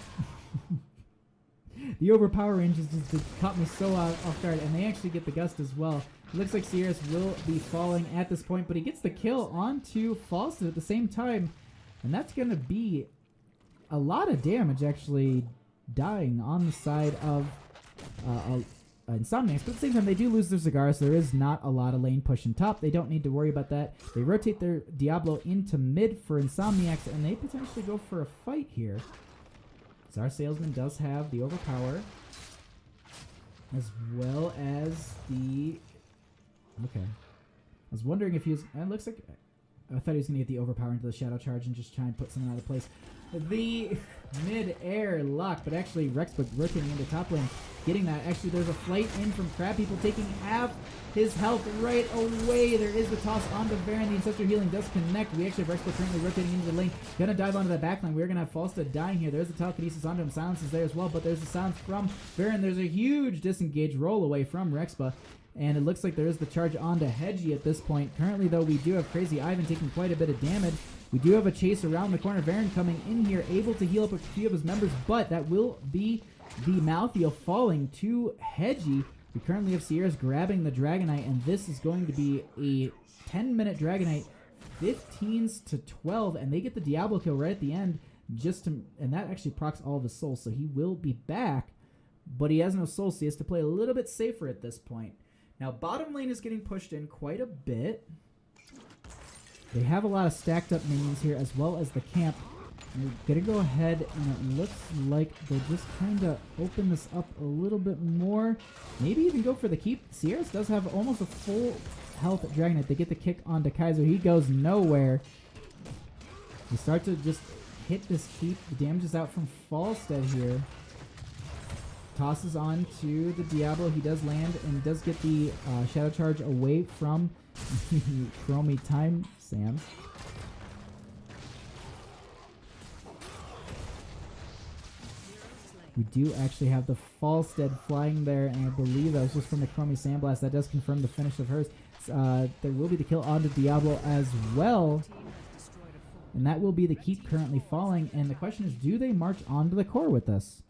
Speaker 1: the overpower range just caught me so off guard, and they actually get the gust as well. It looks like Sierras will be falling at this point, but he gets the kill onto Falstad at the same time, and that's going to be a lot of damage actually dying on the side of Insomniacs. But at the same time, they do lose their Cigar, so there is not a lot of lane push in top. They don't need to worry about that. They rotate their Diablo into mid for Insomniacs, and they potentially go for a fight here. Our Salesman does have the overpower, as well as the... okay. I was wondering if he was... it looks like... I thought he was going to get the overpower into the Shadow Charge and just try and put something out of place. The mid-air lock, but actually Rexpa rotating into top lane, getting that. Actually, there's a flight in from Crab People, taking half his health right away. There is the toss onto Baron. The Ancestral Healing does connect. We actually have Rexpa currently rotating into the lane. Gonna dive onto the back line. We're gonna have Falstad dying here. There's the telekinesis onto him. Silence is there as well, but there's the silence from Baron. There's a huge disengage roll away from Rexpa. And it looks like there is the charge onto Hedgie at this point. Currently, though, we do have Crazy Ivan taking quite a bit of damage. We do have a chase around the corner. Varen coming in here, able to heal up a few of his members, but that will be the Malthael falling to Hedgie. We currently have Sierras grabbing the Dragonite, and this is going to be a 10-minute Dragonite, 15s to 12, and they get the Diablo kill right at the end, and that actually procs all of his souls, so he will be back, but he has no souls, so he has to play a little bit safer at this point. Now, bottom lane is getting pushed in quite a bit. They have a lot of stacked up minions here, as well as the camp. We're going to go ahead, and it looks like they'll just kind of open this up a little bit more. Maybe even go for the keep. Sierras does have almost a full health Dragonite. They get the kick onto Kaiser. He goes nowhere. We start to just hit this keep. The damage is out from Falstad here. Tosses on to the Diablo. He does land and does get the Shadow Charge away from Chromie Time Sam. We do actually have the Falstad flying there, and I believe that was just from the Chromie Sandblast. That does confirm the finish of hers. There will be the kill onto Diablo as well. And that will be the keep currently falling. And the question is, do they march onto the core with us?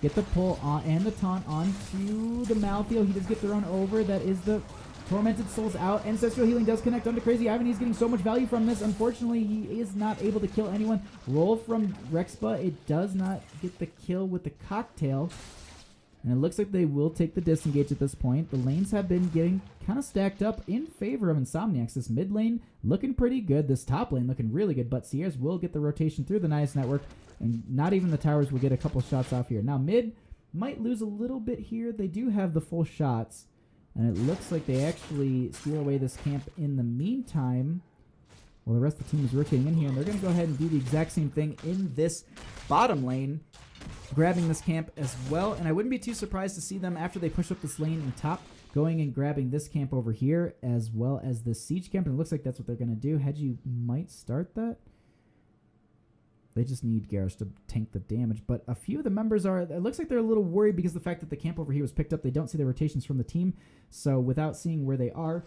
Speaker 1: Get the pull on and the taunt onto the Malthael. He does get thrown over. That is the Tormented Souls out. Ancestral Healing does connect onto Crazy Ivan. He's getting so much value from this. Unfortunately, he is not able to kill anyone. Roll from Rexpa. It does not get the kill with the cocktail. And it looks like they will take the disengage at this point. The lanes have been getting kind of stacked up in favor of Insomniacs. This mid lane looking pretty good. This top lane looking really good. But Sierras will get the rotation through the Nexus network. And not even the towers will get a couple shots off here. Now mid might lose a little bit here. They do have the full shots. And it looks like they actually steal away this camp in the meantime. Well, the rest of the team is rotating in here, and they're going to go ahead and do the exact same thing in this bottom lane, grabbing this camp as well. And I wouldn't be too surprised to see them, after they push up this lane in top, going and grabbing this camp over here, as well as the siege camp. And it looks like that's what they're going to do. Hedgie might start that. They just need Garrosh to tank the damage. But a few of the members are, it looks like they're a little worried because of the fact that the camp over here was picked up. They don't see the rotations from the team. So without seeing where they are,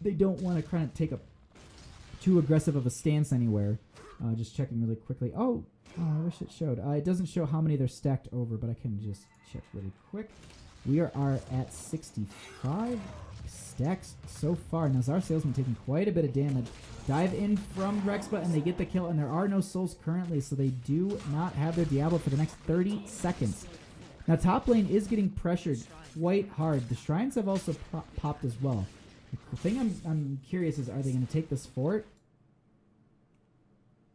Speaker 1: they don't want to kind of take a too aggressive of a stance anywhere. Just checking really quickly. Oh, I wish it showed. It doesn't show how many they're stacked over, but I can just check really quick. We are at 65 stacks so far. Nazar Salesman taking quite a bit of damage. Dive in from Rexpa, and they get the kill, and there are no souls currently, so they do not have their Diablo for the next 30 seconds. Now, top lane is getting pressured quite hard. The shrines have also popped as well. The thing I'm curious is, are they going to take this fort?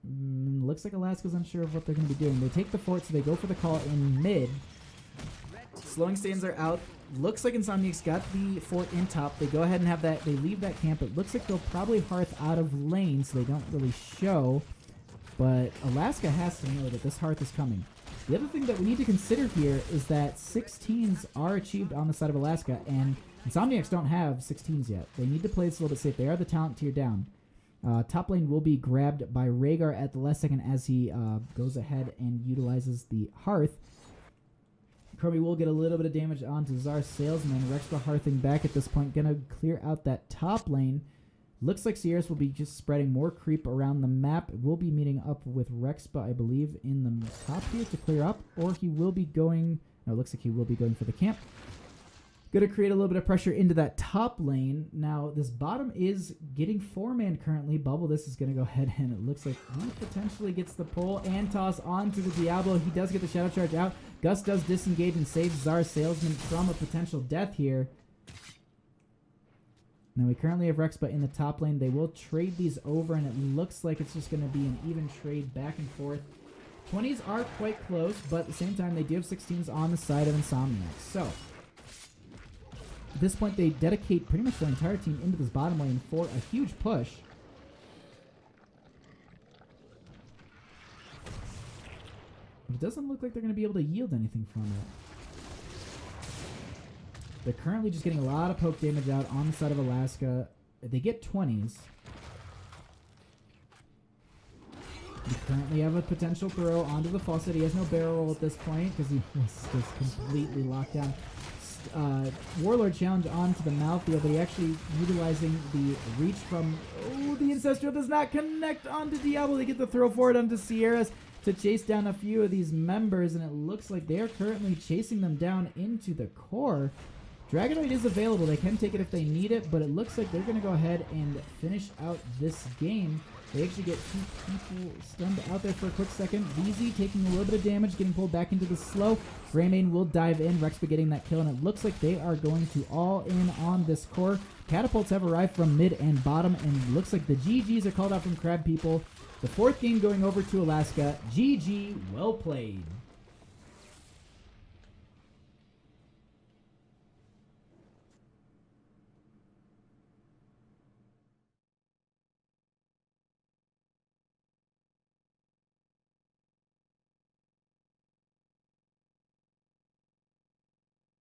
Speaker 1: Looks like Alaska's unsure of what they're going to be doing. They take the fort, so they go for the call in mid. Slowing stands are out. Looks like INSOMNIACS got the fort in top. They go ahead and have that. They leave that camp. It looks like they'll probably Hearth out of lane, so they don't really show. But Alaska has to know that this Hearth is coming. The other thing that we need to consider here is that 16s are achieved on the side of Alaska, and INSOMNIACS don't have 16s yet. They need to play this a little bit safe. They are the talent tier down. Top lane will be grabbed by Rhaegar at the last second as he goes ahead and utilizes the Hearth. Kirby will get a little bit of damage onto Czar Salesman. Rexpa Hearthing back at this point. Gonna clear out that top lane. Looks like Sierras will be just spreading more creep around the map. We'll be meeting up with Rexpa, I believe, in the top here to clear up. Or he will be going... No, it looks like he will be going for the camp. Going to create a little bit of pressure into that top lane. Now, this bottom is getting 4-man currently. Bubble this is going to go ahead, and it looks like he potentially gets the pull and toss onto the Diablo. He does get the Shadow Charge out. Gus does disengage and saves Czar Salesman from a potential death here. Now, we currently have Rexpa in the top lane. They will trade these over, and it looks like it's just going to be an even trade back and forth. 20s are quite close, but at the same time, they do have 16s on the side of INSOMNIACS. So, at this point, they dedicate pretty much their entire team into this bottom lane for a huge push. But it doesn't look like they're going to be able to yield anything from it. They're currently just getting a lot of poke damage out on the side of Alaska. They get 20s. We currently have a potential throw onto the faucet. He has no barrel roll at this point because he was just completely locked down. Warlord challenge onto the Malthael, but he actually utilizing the reach from... Oh, the Ancestral does not connect onto Diablo. They get the throw forward onto Sierras to chase down a few of these members, and it looks like they are currently chasing them down into the core. Dragonoid is available. They can take it if they need it, but it looks like they're going to go ahead and finish out this game. They actually get 2 people stunned out there for a quick second. VZ taking a little bit of damage, getting pulled back into the slow. Greymane will dive in. Rexpa getting that kill, and it looks like they are going to all in on this core. Catapults have arrived from mid and bottom, and looks like the GGs are called out from Crab People. The 4th game going over to Alaska. GG, well played.